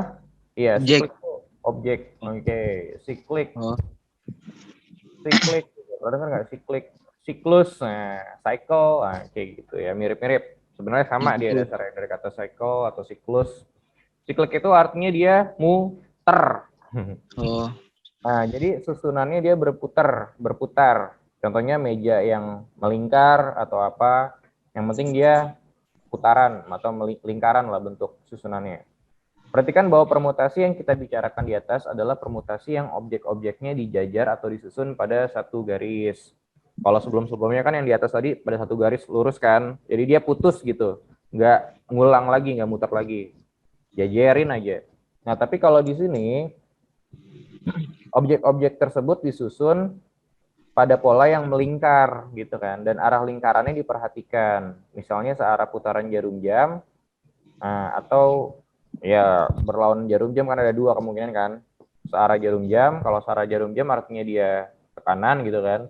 Iya, Objek. siklik itu objek. Oke, siklik. Oh, Siklik. Pernah dengar nggak siklik? Siklus, nah, cycle, nah, kayak gitu ya, mirip-mirip. Sebenarnya sama dia itu. dasarnya dari kata cycle atau siklus. Siklik itu artinya dia muter. Oh, Nah, jadi susunannya dia berputar. Contohnya meja yang melingkar atau apa. Yang penting dia putaran atau lingkaran lah bentuk susunannya. Perhatikan bahwa permutasi yang kita bicarakan di atas adalah permutasi yang objek-objeknya dijajar atau disusun pada satu garis. Kalau sebelum-sebelumnya kan yang di atas tadi pada satu garis lurus kan. Jadi dia putus gitu. Nggak ngulang lagi, nggak muter lagi. Jajarin aja. Nah, tapi kalau di sini objek-objek tersebut disusun pada pola yang melingkar gitu kan, dan arah lingkarannya diperhatikan. Misalnya searah putaran jarum jam, atau ya berlawan jarum jam kan ada dua kemungkinan kan. Searah jarum jam, kalau searah jarum jam artinya dia ke kanan gitu kan.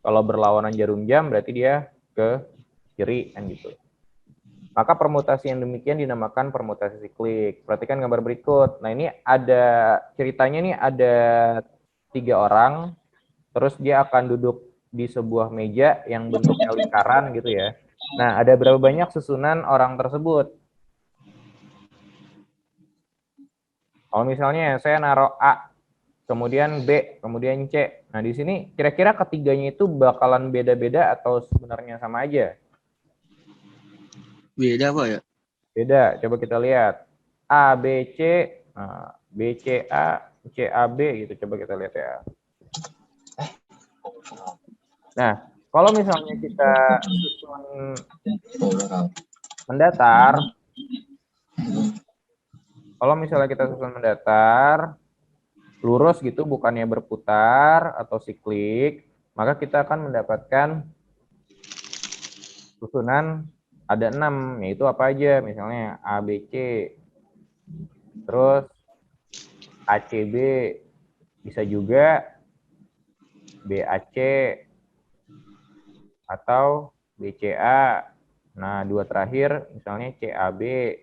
Kalau berlawanan jarum jam berarti dia ke kiri kan gitu. Maka permutasi yang demikian dinamakan permutasi siklik. Perhatikan gambar berikut. Nah, ini ada ceritanya nih, ada 3 orang, terus dia akan duduk di sebuah meja yang bentuknya lingkaran gitu ya. Nah, ada berapa banyak susunan orang tersebut? Kalau misalnya saya naruh A, kemudian B, kemudian C. Nah, di sini kira-kira ketiganya itu bakalan beda-beda atau sebenarnya sama aja? beda, Pak ya? Beda. Coba kita lihat. A, B, C, B, C, A, C, A, B gitu. Coba kita lihat ya. Nah, kalau misalnya kita susun mendatar, lurus gitu, bukannya berputar atau siklik, maka kita akan mendapatkan susunan ada 6, yaitu apa aja? Misalnya A, B, C, terus A, C, B, bisa juga B, A, C, atau B, C, A. Nah, dua terakhir misalnya C, A, B,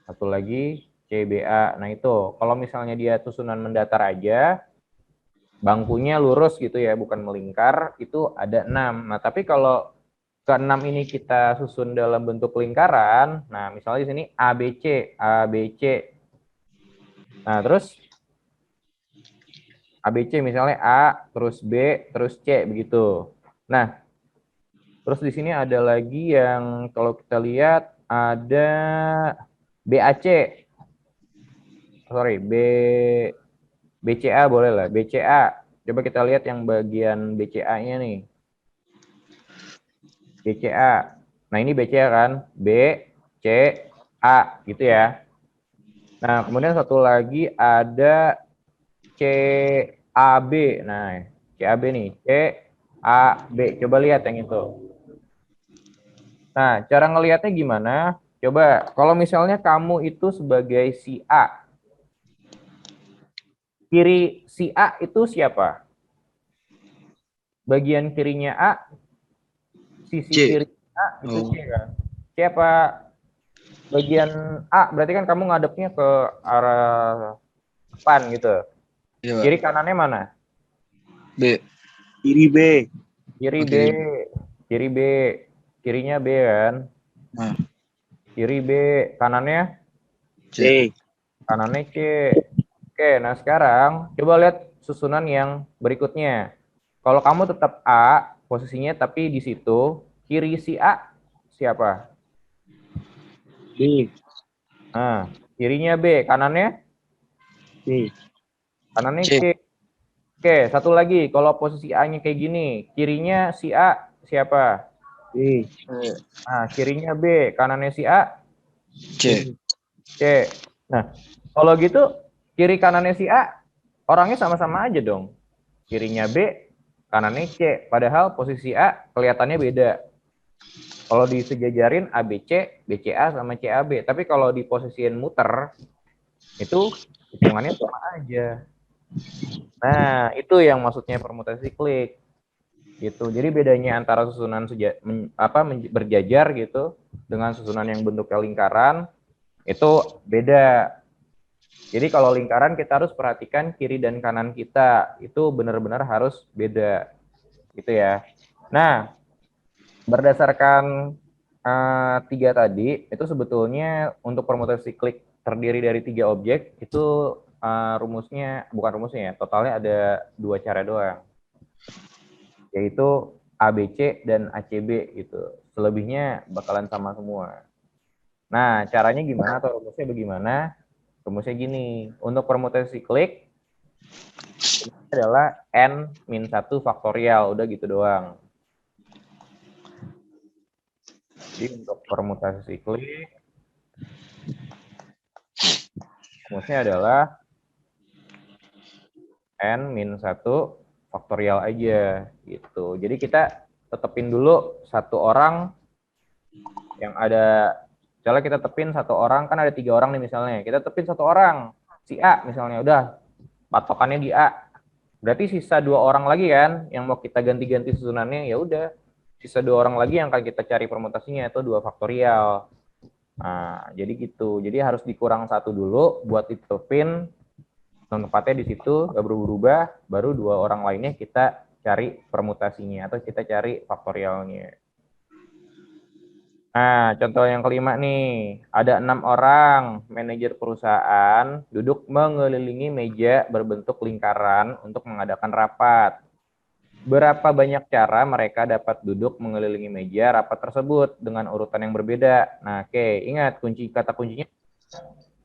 satu lagi C, B, A. Nah, itu kalau misalnya dia susunan mendatar aja, bangkunya lurus gitu ya, bukan melingkar, itu ada 6. Nah, tapi kalau ke-6 ini kita susun dalam bentuk lingkaran, nah misalnya di sini A, B, C, A, B, C. Nah, terus A, B, C misalnya A, terus B, terus C, begitu. Nah, terus di sini ada lagi yang kalau kita lihat ada BAC. Sorry, BCA boleh lah, BCA. Coba kita lihat yang bagian BCA-nya nih. BCA. Nah, ini BCA kan, B, C, A gitu ya. Nah, kemudian satu lagi ada CAB. Nah, CAB nih, CAB. Coba lihat yang itu. Nah, cara ngelihatnya gimana? Coba, kalau misalnya kamu itu sebagai si A, kiri si A itu siapa? Bagian kirinya A, sisi C. kiri A itu Oh, C kan? Siapa bagian A? Berarti kan kamu ngadepnya ke arah depan gitu. iya, Pak. Kiri kanannya mana? B. Kiri B. Kiri B. Oke. Kiri B. Kirinya B kan? Nah, Kiri B. Kanannya? C. C. Kanannya C. Oke, nah sekarang coba lihat susunan yang berikutnya. Kalau kamu tetap A posisinya, tapi di situ kiri si A siapa? B. Nah, kirinya B, kanannya? Kanannya C. C. Oke, satu lagi. Kalau posisi A-nya kayak gini, kirinya si A siapa? Eh, Nah, kirinya B, kanannya si A, C. C. Nah, kalau gitu, kiri kanannya si A, orangnya sama-sama aja dong. Kirinya B, kanannya C. Padahal posisi A kelihatannya beda. Kalau disejajarin ABC, BCA sama CAB. Tapi kalau di posisiin muter, itu hitungannya sama aja. Nah, itu yang maksudnya permutasi klik. Gitu. Jadi bedanya antara susunan berjajar gitu dengan susunan yang bentuknya lingkaran itu beda. Jadi kalau lingkaran kita harus perhatikan kiri dan kanan kita itu benar-benar harus beda gitu ya. Nah, berdasarkan tiga tadi itu sebetulnya untuk permutasi klik terdiri dari 3 objek itu rumusnya bukan rumusnya ya, totalnya ada 2 cara doang, yaitu ABC dan ACB gitu. Selebihnya bakalan sama semua. Nah, caranya gimana atau rumusnya bagaimana? Rumusnya gini, untuk permutasi klik adalah n-1 faktorial, udah gitu doang. Jadi untuk permutasi klik, rumusnya adalah n-1 faktorial aja gitu. Jadi kita tetepin dulu satu orang yang ada, misalnya kita tepin satu orang, kan ada 3 orang nih misalnya, kita tepin satu orang, si A misalnya, udah patokannya di A. Berarti sisa 2 orang lagi kan yang mau kita ganti-ganti susunannya, ya udah sisa 2 orang lagi yang akan kita cari permutasinya itu 2 faktorial. Nah, jadi gitu. Jadi harus dikurang satu dulu buat ditepin tempatnya di situ, gak berubah-ubah, baru 2 orang lainnya kita cari permutasinya atau kita cari faktorialnya. Nah, contoh yang kelima nih, ada 6 orang manajer perusahaan duduk mengelilingi meja berbentuk lingkaran untuk mengadakan rapat. Berapa banyak cara mereka dapat duduk mengelilingi meja rapat tersebut dengan urutan yang berbeda? Nah, oke, ingat kata kuncinya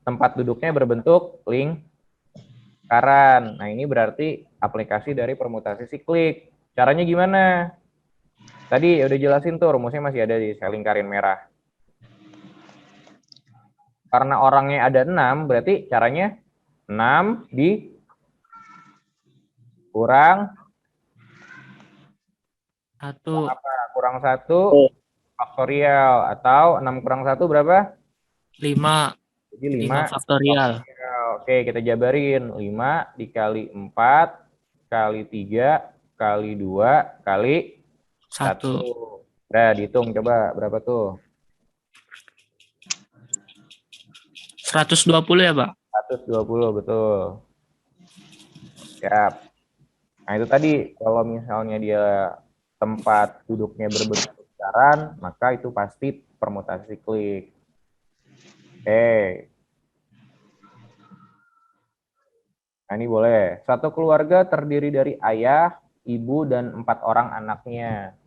tempat duduknya berbentuk lingkaran. Nah, ini berarti aplikasi dari permutasi siklik. Caranya gimana? Tadi udah jelasin tuh, rumusnya masih ada di sel lingkaran merah. Karena orangnya ada 6, berarti caranya 6 kurang 1. kurang 1 faktorial, atau 6 kurang 1 berapa? 5. Jadi 5 5 faktorial. faktorial. Oke, kita jabarin. 5 dikali 4 kali 3 kali 2 kali 1. 1. Udah dihitung coba berapa tuh? 120 ya, Pak? 120, betul. Siap. Nah, itu tadi kalau misalnya dia tempat duduknya berbentuk lingkaran, maka itu pasti permutasi klik. Oke. Nah, ini boleh. Satu keluarga terdiri dari ayah, ibu, dan 4 orang anaknya.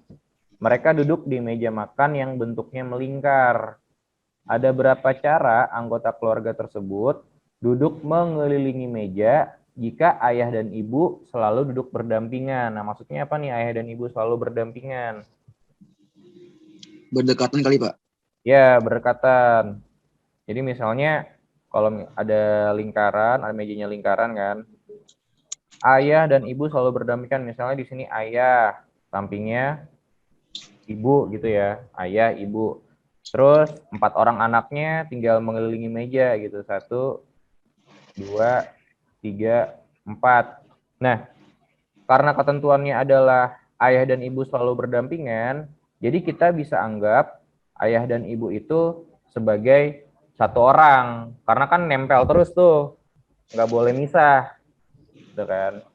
Mereka duduk di meja makan yang bentuknya melingkar. Ada berapa cara anggota keluarga tersebut duduk mengelilingi meja jika ayah dan ibu selalu duduk berdampingan? Nah, maksudnya apa nih ayah dan ibu selalu berdampingan? Berdekatan kali, Pak. Ya, berdekatan. Jadi misalnya kalau ada lingkaran, ada mejanya lingkaran kan, ayah dan ibu selalu berdampingan. Misalnya di sini ayah, sampingnya ibu gitu ya, ayah, ibu. Terus 4 orang anaknya tinggal mengelilingi meja gitu, 1, 2, 3, 4. Nah, karena ketentuannya adalah ayah dan ibu selalu berdampingan, jadi kita bisa anggap ayah dan ibu itu sebagai satu orang, karena kan nempel terus tuh, nggak boleh misah, gitu kan.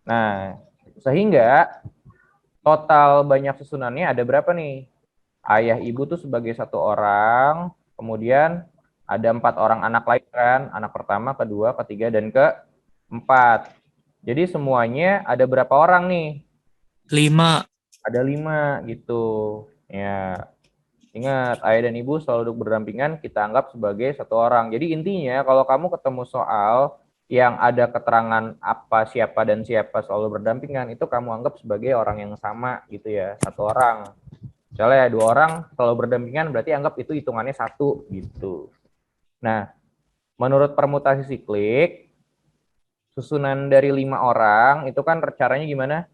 Nah, sehingga total banyak susunannya ada berapa nih? Ayah ibu tuh sebagai satu orang, kemudian ada 4 orang anak lain kan, anak pertama, kedua, ketiga, dan keempat. Jadi semuanya ada berapa orang nih? 5. Ada 5 gitu. Ya. Ingat, ayah dan ibu selalu duduk berdampingan, kita anggap sebagai satu orang. Jadi intinya kalau kamu ketemu soal yang ada keterangan apa, siapa, dan siapa selalu berdampingan, itu kamu anggap sebagai orang yang sama gitu ya, satu orang. Misalnya 2 orang selalu berdampingan, berarti anggap itu hitungannya 1 gitu. Nah, menurut permutasi siklik, susunan dari 5 orang, itu kan caranya gimana?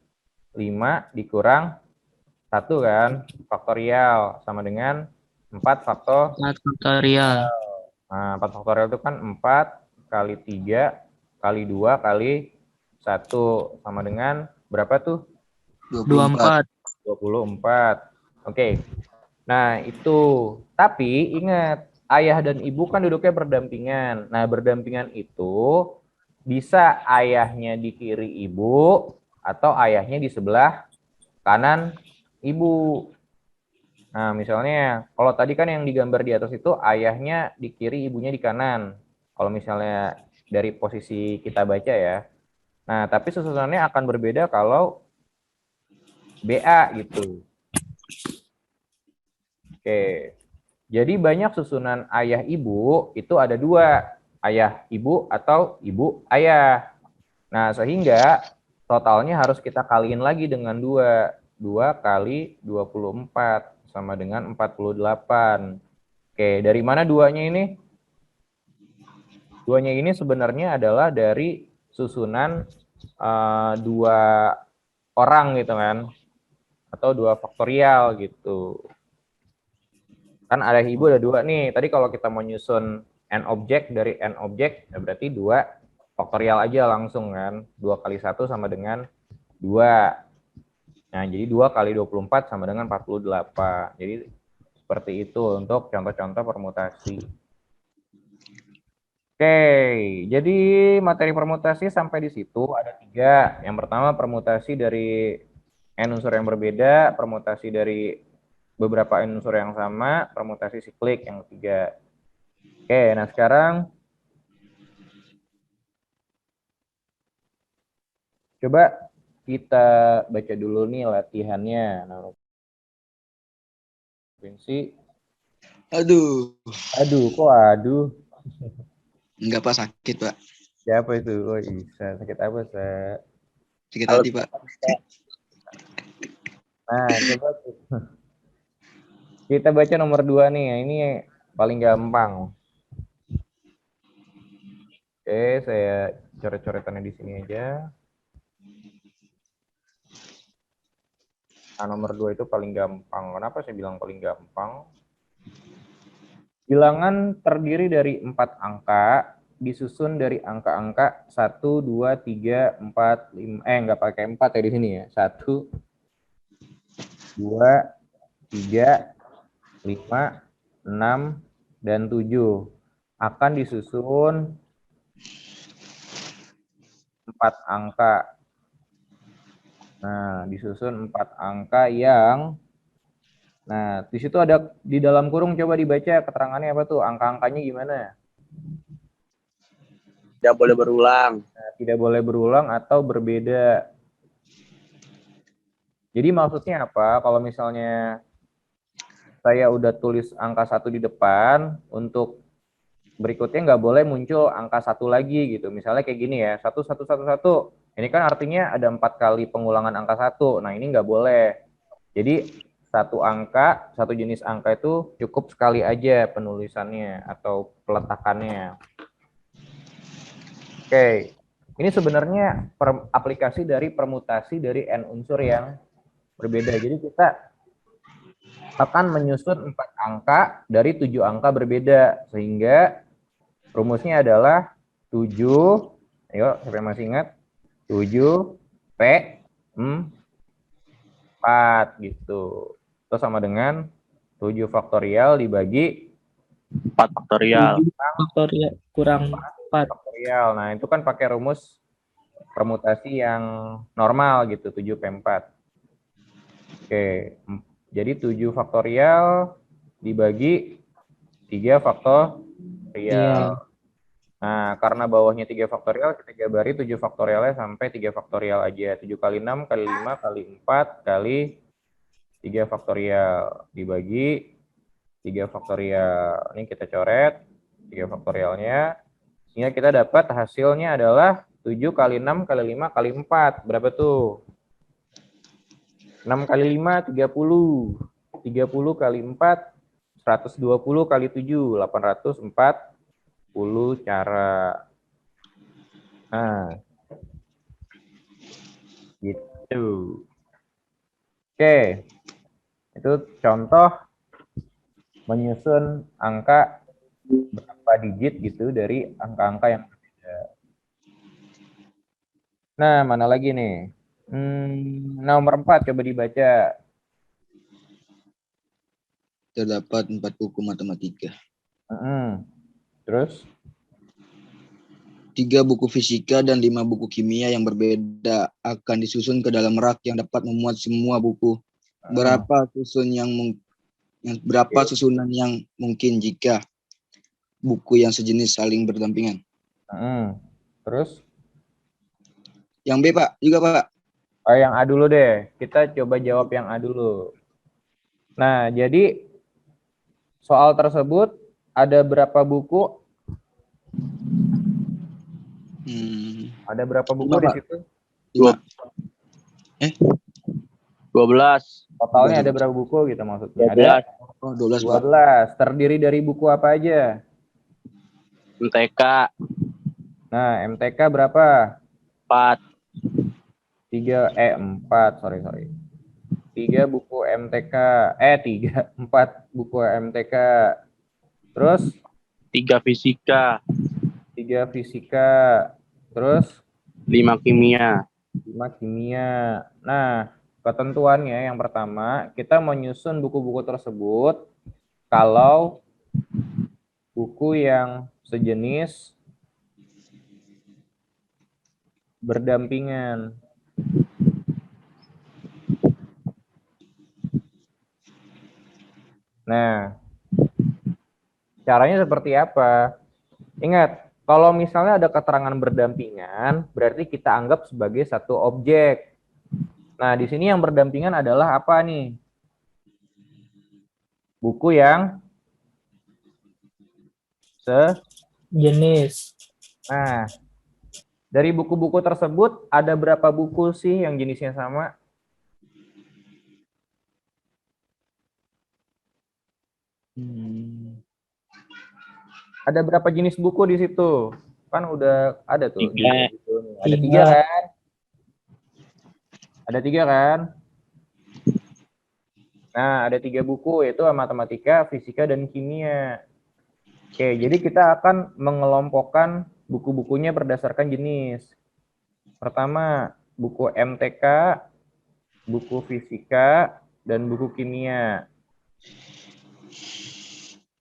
5 dikurang 1 kan, faktorial, sama dengan 4 faktorial. Nah, 4 faktorial itu kan 4 kali 3 kali 2 kali 1 sama dengan berapa tuh? 24. 24. Oke. Nah, itu. Tapi ingat, ayah dan ibu kan duduknya berdampingan. Nah, berdampingan itu bisa ayahnya di kiri ibu atau ayahnya di sebelah kanan ibu. Nah, misalnya kalau tadi kan yang digambar di atas itu ayahnya di kiri, ibunya di kanan. Kalau misalnya dari posisi kita baca ya. Nah, tapi susunannya akan berbeda kalau BA gitu. Oke. Jadi banyak susunan ayah ibu itu ada 2. Ayah ibu atau ibu ayah. Nah, sehingga totalnya harus kita kaliin lagi dengan 2. 2 kali 24 sama dengan 48. Oke, dari mana 2-nya ini? 2-nya ini sebenarnya adalah dari susunan 2 orang gitu kan. Atau 2 faktorial gitu. Kan ayah ibu ada 2 nih. Tadi kalau kita mau nyusun n objek dari n objek, ya berarti 2 faktorial aja langsung kan. 2 kali 1 sama dengan 2. Nah, jadi 2 kali 24 sama dengan 48. Jadi seperti itu untuk contoh-contoh permutasi. Oke, jadi materi permutasi sampai di situ ada 3. Yang pertama permutasi dari n unsur yang berbeda, permutasi dari beberapa n unsur yang sama, permutasi siklik yang ketiga. Oke, nah sekarang coba kita baca dulu nih latihannya. Nah, provinsi. Aduh, Kok aduh? enggak Pak, sakit Pak. Siapa itu? Oh bisa, sakit apa, Sa? Sakit Halo. hati Pak. Nah, coba kita baca nomor 2 nih. Ini paling gampang. Oke, saya coret-coretannya di sini aja. Nah, nomor 2 itu paling gampang. Kenapa saya bilang paling gampang? Bilangan terdiri dari 4 angka, disusun dari angka-angka 1, 2, 3, 4, 5. Nggak pakai 4 ya di sini ya. 1, 2, 3, 5, 6, dan 7. Akan disusun 4 angka. Nah, disusun 4 angka yang, nah, di situ ada di dalam kurung, coba dibaca keterangannya apa tuh, angka-angkanya gimana? Tidak boleh berulang. Nah, tidak boleh berulang atau berbeda. Jadi maksudnya apa? Kalau misalnya saya udah tulis angka 1 di depan, untuk berikutnya nggak boleh muncul angka 1 lagi gitu. Misalnya kayak gini ya, 1, 1, 1, 1. Ini kan artinya ada 4 kali pengulangan angka 1. Nah, ini nggak boleh. Jadi satu angka, satu jenis angka itu cukup sekali aja penulisannya atau peletakannya. Oke, ini sebenarnya aplikasi dari permutasi dari n unsur yang berbeda. Jadi kita akan menyusun 4 angka dari 7 angka berbeda, sehingga rumusnya adalah 7, ayo siapa yang masih ingat? 7 P 4 gitu. Itu sama dengan 7 faktorial dibagi 4 faktorial. Faktorial kurang 4. faktorial. Nah, itu kan pakai rumus permutasi yang normal gitu, 7P4. Oke, jadi 7 faktorial dibagi 3 faktorial. Nah, karena bawahnya 3 faktorial, kita gabari 7 faktorialnya sampai 3 faktorial aja. 7 kali 6 kali 5 kali 4 kali 3 faktorial dibagi 3 faktorial. Ini kita coret 3 faktorialnya. Sehingga kita dapat hasilnya adalah 7 kali 6 kali 5 kali 4. Berapa tuh? 6 kali 5, 30. 30 kali 4, 120 kali 7, 840 cara. Nah, gitu. Oke, itu contoh menyusun angka berapa digit gitu dari angka-angka yang berbeda. Nah, mana lagi nih? Nomor 4 coba dibaca. Terdapat 4 buku matematika. Terus? 3 buku fisika dan 5 buku kimia yang berbeda akan disusun ke dalam rak yang dapat memuat semua buku. Berapa susunan yang mungkin jika buku yang sejenis saling berdampingan? Terus? Yang B, Pak, juga, Pak. Oh, yang A dulu deh. Kita coba jawab yang A dulu. Nah, jadi soal tersebut ada berapa buku? Ada berapa buku Lima, di Pak. situ? 5. 12. Totalnya ada berapa buku gitu maksudnya? 12. Ada Oh, 12, Pak. 12. Terdiri dari buku apa aja? MTK Nah, MTK berapa? 4. 4, sorry. 3 buku MTK. 4 buku MTK. Terus? 3 fisika. 3 fisika. Terus? 5 kimia. 5 kimia. Nah, ketentuannya yang pertama, kita menyusun buku-buku tersebut kalau buku yang sejenis berdampingan. Nah, caranya seperti apa? Ingat, kalau misalnya ada keterangan berdampingan, berarti kita anggap sebagai satu objek. Nah, di sini yang berdampingan adalah apa nih? Buku yang Jenis. Nah, dari buku-buku tersebut ada berapa buku sih yang jenisnya sama? Ada berapa jenis buku di situ? Kan udah ada tuh. 3. Ada 3 kan? Ada 3 kan? Nah, ada 3 buku, yaitu matematika, fisika, dan kimia. Oke, jadi kita akan mengelompokkan buku-bukunya berdasarkan jenis. Pertama, buku MTK, buku fisika, dan buku kimia.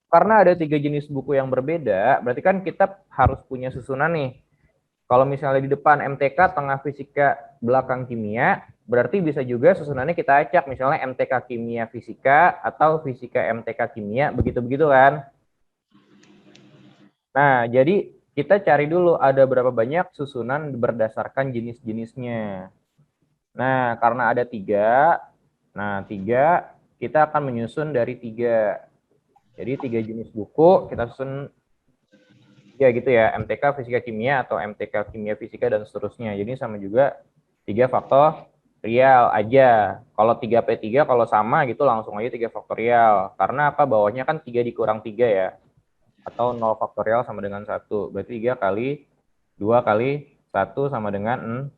Karena ada 3 jenis buku yang berbeda, berarti kan kita harus punya susunan nih. Kalau misalnya di depan MTK, tengah fisika, belakang kimia, berarti bisa juga susunannya kita acak. Misalnya MTK kimia fisika atau fisika MTK kimia, begitu-begitu kan. Nah, jadi kita cari dulu ada berapa banyak susunan berdasarkan jenis-jenisnya. Nah, karena ada 3, nah 3 kita akan menyusun dari 3. Jadi 3 jenis buku kita susun ya gitu ya, MTK fisika kimia atau MTK kimia fisika dan seterusnya. Jadi sama juga 3 faktorial aja. Kalau 3P3 kalau sama gitu langsung aja 3 faktorial. Karena apa? Bawahnya kan 3 dikurang 3 ya. Atau 0 faktorial sama dengan 1. Berarti 3 kali 2 kali 1 sama dengan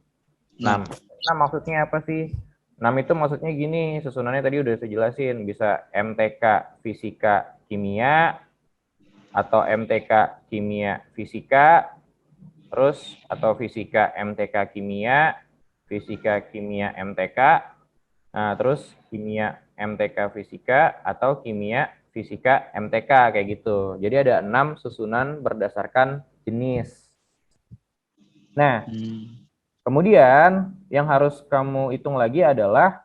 6. Nah, maksudnya apa sih? 6 itu maksudnya gini, susunannya tadi udah saya jelasin. Bisa MTK fisika kimia, atau MTK kimia fisika, terus atau fisika MTK kimia, fisika kimia MTK, nah terus kimia MTK fisika, atau kimia fisika MTK, kayak gitu. Jadi ada 6 susunan berdasarkan jenis. Nah, kemudian yang harus kamu hitung lagi adalah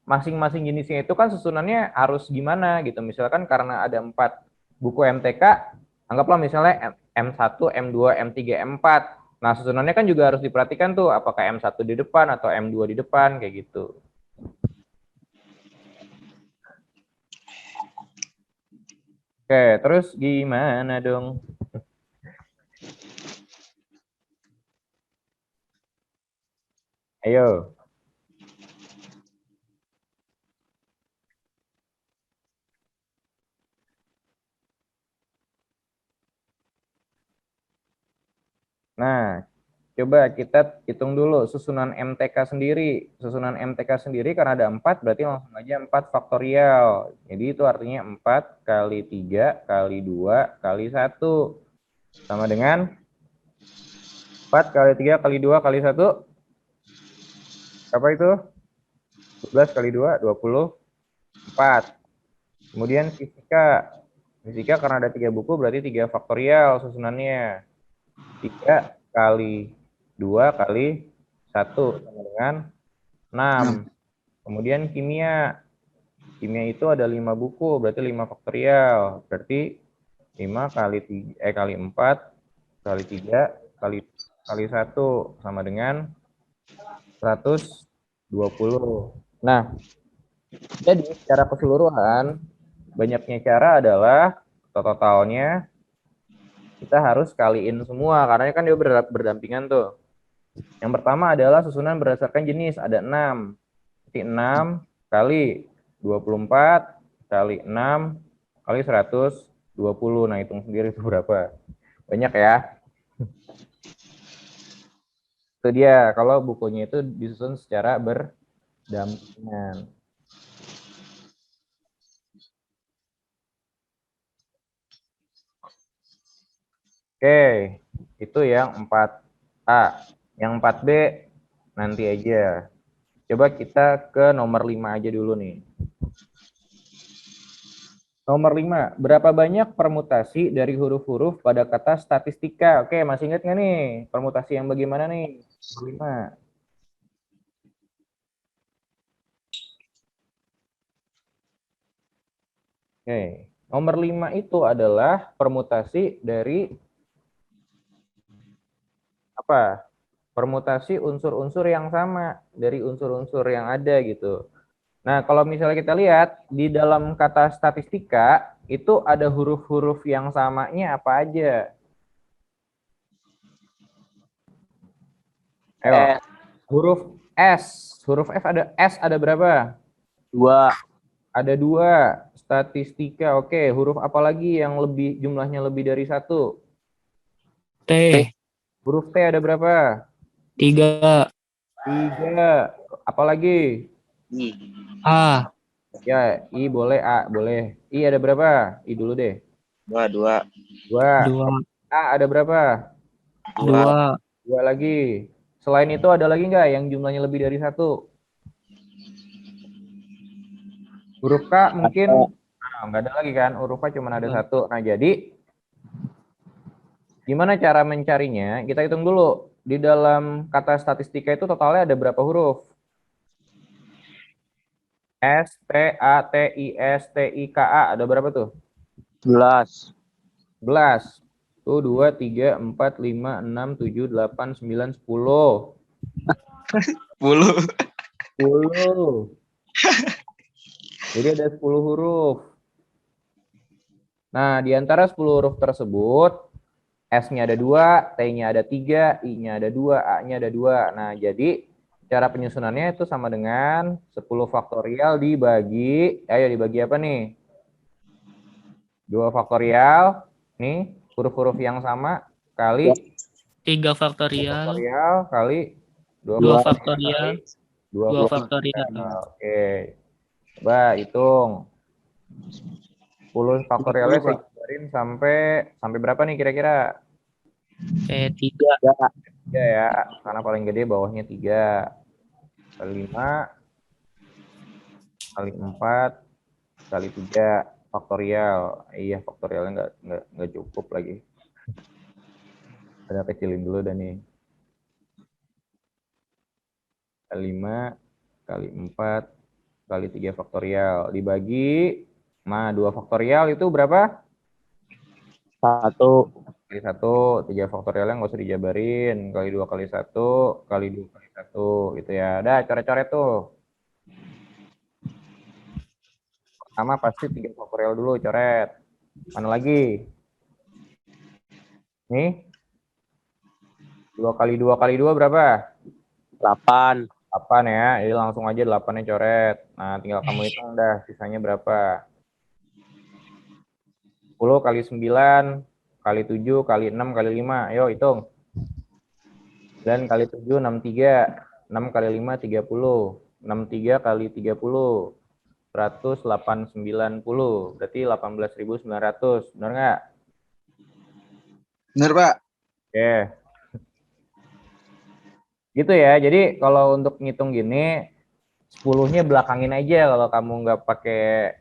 masing-masing jenisnya itu kan susunannya harus gimana gitu. Misalkan karena ada 4 buku MTK, anggaplah misalnya M1, M2, M3, M4. Nah, susunannya kan juga harus diperhatikan tuh, apakah M1 di depan atau M2 di depan, kayak gitu. Oke, terus gimana dong? Ayo. Nah, coba kita hitung dulu susunan MTK sendiri. Susunan MTK sendiri karena ada 4, berarti langsung aja 4 faktorial. Jadi itu artinya 4 kali 3 kali 2 kali 1. Sama dengan 4 kali 3 kali 2 kali 1. Apa itu? 12 kali 2, 24. Kemudian fisika. Fisika karena ada 3 buku berarti 3 faktorial susunannya. 3 kali 2 kali 1 sama dengan 6. Kemudian kimia. Kimia itu ada 5 buku, berarti 5 faktorial. Berarti 5 kali 3, kali 4 kali 3 kali 1 sama dengan 120. Nah, jadi secara keseluruhan banyaknya cara adalah totalnya kita harus kaliin semua karena kan dia berdampingan tuh. Yang pertama adalah susunan berdasarkan jenis, ada 6. Jadi 6 kali 24 kali 6 kali 120. Nah, hitung sendiri itu berapa. Banyak ya. Itu dia, kalau bukunya itu disusun secara berdampingan. Oke, itu yang 4A. Yang 4B nanti aja. Coba kita ke nomor 5 aja dulu nih. Nomor 5, berapa banyak permutasi dari huruf-huruf pada kata statistika? Oke, masih ingat nggak nih? Permutasi yang bagaimana nih? Nomor 5. Oke, nomor 5 itu adalah permutasi dari apa? Permutasi unsur-unsur yang sama dari unsur-unsur yang ada gitu. Nah, kalau misalnya kita lihat di dalam kata statistika itu ada huruf-huruf yang samanya apa aja? Ayo, huruf S, huruf S ada berapa? 2. Ada 2. Statistika, oke. Huruf apa lagi yang jumlahnya lebih dari 1? T. Huruf T ada berapa? 3. 3. Apa lagi? A. Ya, I boleh, A boleh. I ada berapa? I dulu deh. 2. 2. 2. A ada berapa? 2. 2 lagi. Selain itu ada lagi nggak yang jumlahnya lebih dari 1? Huruf K mungkin nggak ada lagi kan? Huruf K cuma ada 1. Nah, jadi gimana cara mencarinya? Kita hitung dulu. Di dalam kata statistika itu totalnya ada berapa huruf? S, T, A, T, I, S, T, I, K, A. Ada berapa tuh? 11. 11. Tuh, 2, 3, 4, 5, 6, 7, 8, 9, 10. 10. 10. Jadi ada 10 huruf. Nah, di antara 10 huruf tersebut, S-nya ada 2, T-nya ada 3, I-nya ada 2, A-nya ada 2. Nah, jadi cara penyusunannya itu sama dengan 10 faktorial dibagi, ayo dibagi apa nih? 2 faktorial, nih huruf-huruf yang sama, kali 3 faktorial. faktorial kali 2 faktorial. 2 20 faktorial. Oke. Coba hitung. 10 faktorialnya saya gambarin sampai berapa nih kira-kira? Kayak 3. 3 ya, karena paling gede bawahnya 3. Kali 5, kali 4, kali 3 faktorial. Iya, faktorialnya nggak cukup lagi. Ada kecilin dulu dan nih. Kali 5, kali 4, kali 3 faktorial. Dibagi, 2 faktorial itu berapa? 1. Kali 1, 3 faktorialnya nggak usah dijabarin. Kali 2 kali 1, kali 2 kali 1. Gitu ya. Udah, coret-coret tuh. Pertama pasti 3 faktorial dulu, coret. Mana lagi? Nih. 2 kali 2 kali 2 berapa? 8. 8 ya. Jadi langsung aja 8-nya coret. Nah, tinggal kamu hitung dah sisanya berapa. 10 kali 9 kali 7 kali 6 kali 5. Ayo hitung. 9 kali 7 63. 6 kali 5 30. 63 kali 30. 10890. Berarti 18.900. Benar nggak? Bener, Pak. Oke. Gitu ya. Jadi kalau untuk ngitung gini, 10-nya belakangin aja kalau kamu nggak pakai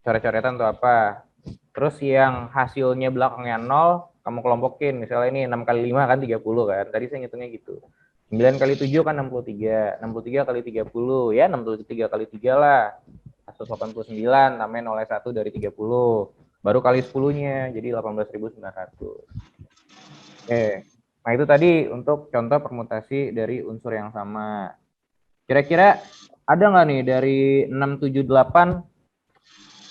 coret-coretan atau apa. Terus yang hasilnya belakangnya 0, kamu kelompokin. Misalnya ini 6 kali 5 kan 30 kan. Tadi saya ngitungnya gitu. 9 kali 7 kan 63. 63 kali 30. Ya 63 kali 3 lah. 189 tambahin oleh 1 dari 30. Baru kali 10-nya. Jadi 18.900. Oke. Nah itu tadi untuk contoh permutasi dari unsur yang sama. Kira-kira ada nggak nih dari 678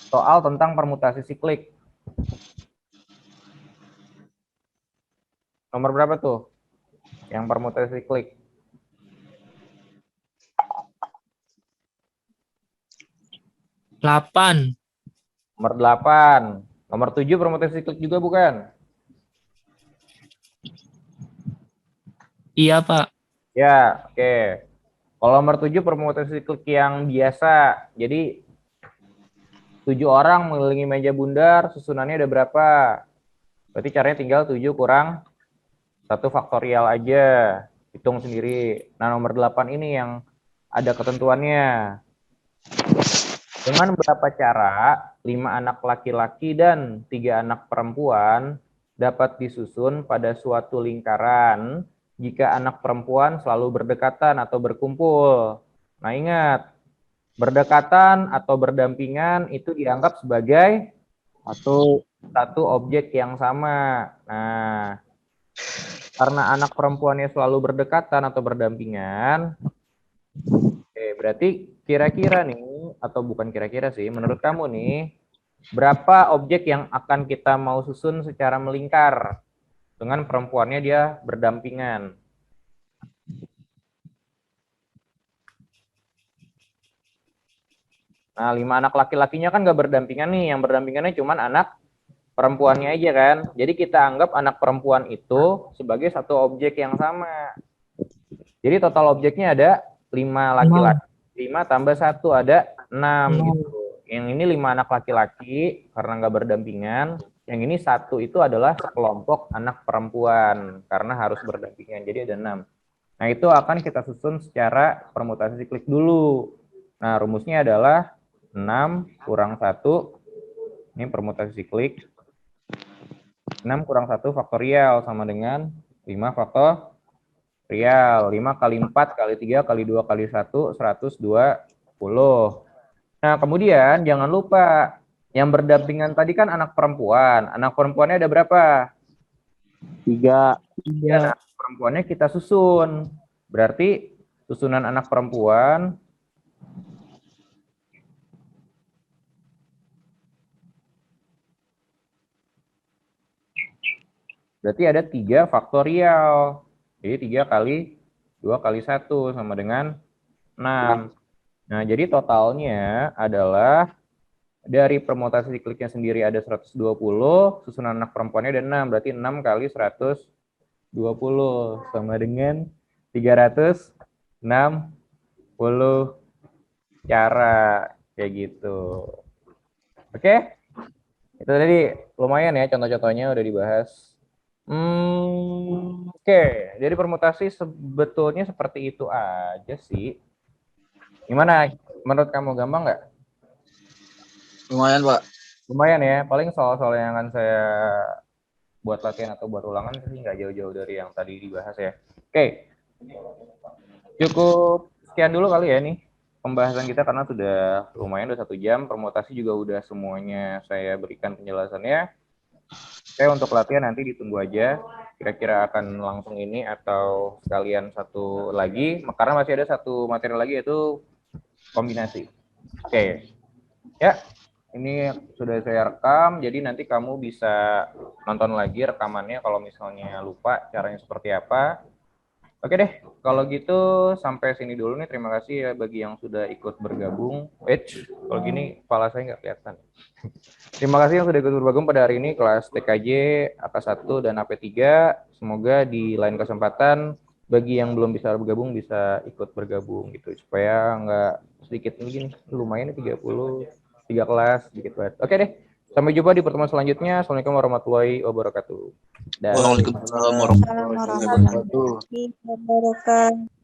soal tentang permutasi siklik? Nomor berapa tuh? Yang permutasi siklik. 8. Nomor 8. Nomor 7 permutasi siklik juga bukan? Iya, Pak. Ya, oke. Kalau nomor 7 permutasi siklik yang biasa. Jadi 7 orang mengelilingi meja bundar, susunannya ada berapa? Berarti caranya tinggal 7 kurang 1 faktorial aja. Hitung sendiri. Nah, nomor 8 ini yang ada ketentuannya. Dengan beberapa cara, 5 anak laki-laki dan 3 anak perempuan dapat disusun pada suatu lingkaran jika anak perempuan selalu berdekatan atau berkumpul. Nah, ingat, berdekatan atau berdampingan itu dianggap sebagai satu objek yang sama. Nah, karena anak perempuannya selalu berdekatan atau berdampingan, berarti kira-kira nih, atau bukan kira-kira sih, menurut kamu nih, berapa objek yang akan kita mau susun secara melingkar dengan perempuannya dia berdampingan? Nah, 5 anak laki-lakinya kan nggak berdampingan nih, yang berdampingannya cuma anak perempuannya aja kan. Jadi kita anggap anak perempuan itu sebagai satu objek yang sama. Jadi total objeknya ada 5 laki-laki. 5 tambah 1 ada 6 gitu. Yang ini 5 anak laki-laki karena nggak berdampingan. Yang ini 1 itu adalah sekelompok anak perempuan karena harus berdampingan. Jadi ada 6. Nah, itu akan kita susun secara permutasi siklik dulu. Nah, rumusnya adalah 6 kurang 1. Ini permutasi siklik. 6 kurang 1 faktorial sama dengan 5 faktorial. 5 kali 4 kali 3 kali 2 kali 1, 120. Nah, kemudian jangan lupa, yang berdampingan tadi kan anak perempuan. Anak perempuannya ada berapa? 3. Ya, anak perempuannya kita susun. Berarti susunan anak perempuan berarti ada 3 faktorial. Jadi 3 kali 2 kali 1 sama dengan 6. Nah, jadi totalnya adalah dari permutasi sikliknya sendiri ada 120, susunan anak perempuannya ada 6, berarti 6 kali 120 sama dengan 360 cara, kayak gitu. Oke? Itu tadi lumayan ya contoh-contohnya udah dibahas. Oke, jadi permutasi sebetulnya seperti itu aja sih. Gimana? Menurut kamu gampang nggak? Lumayan, Pak. Lumayan ya. Paling soal-soal yang akan saya buat latihan atau buat ulangan sih nggak jauh-jauh dari yang tadi dibahas ya. Oke. Cukup sekian dulu kali ya nih pembahasan kita karena sudah lumayan, udah 1 jam. Permutasi juga udah semuanya saya berikan penjelasannya. Oke, untuk latihan nanti ditunggu aja. Kira-kira akan langsung ini atau sekalian satu lagi. Karena masih ada satu materi lagi yaitu kombinasi. Oke. Ya. Ini sudah saya rekam, jadi nanti kamu bisa nonton lagi rekamannya kalau misalnya lupa caranya seperti apa. Oke deh, kalau gitu sampai sini dulu nih. Terima kasih ya bagi yang sudah ikut bergabung. Kalau gini kepala saya nggak kelihatan. Terima kasih yang sudah ikut bergabung pada hari ini kelas TKJ, AK1 dan AP3. Semoga di lain kesempatan bagi yang belum bisa bergabung bisa ikut bergabung gitu supaya nggak sedikit begini. Lumayan 3 kelas sedikit banget. Oke deh. Sampai jumpa di pertemuan selanjutnya. Assalamualaikum warahmatullahi wabarakatuh. Dan Waalaikumsalam warahmatullahi wabarakatuh. Warahmatullahi wabarakatuh.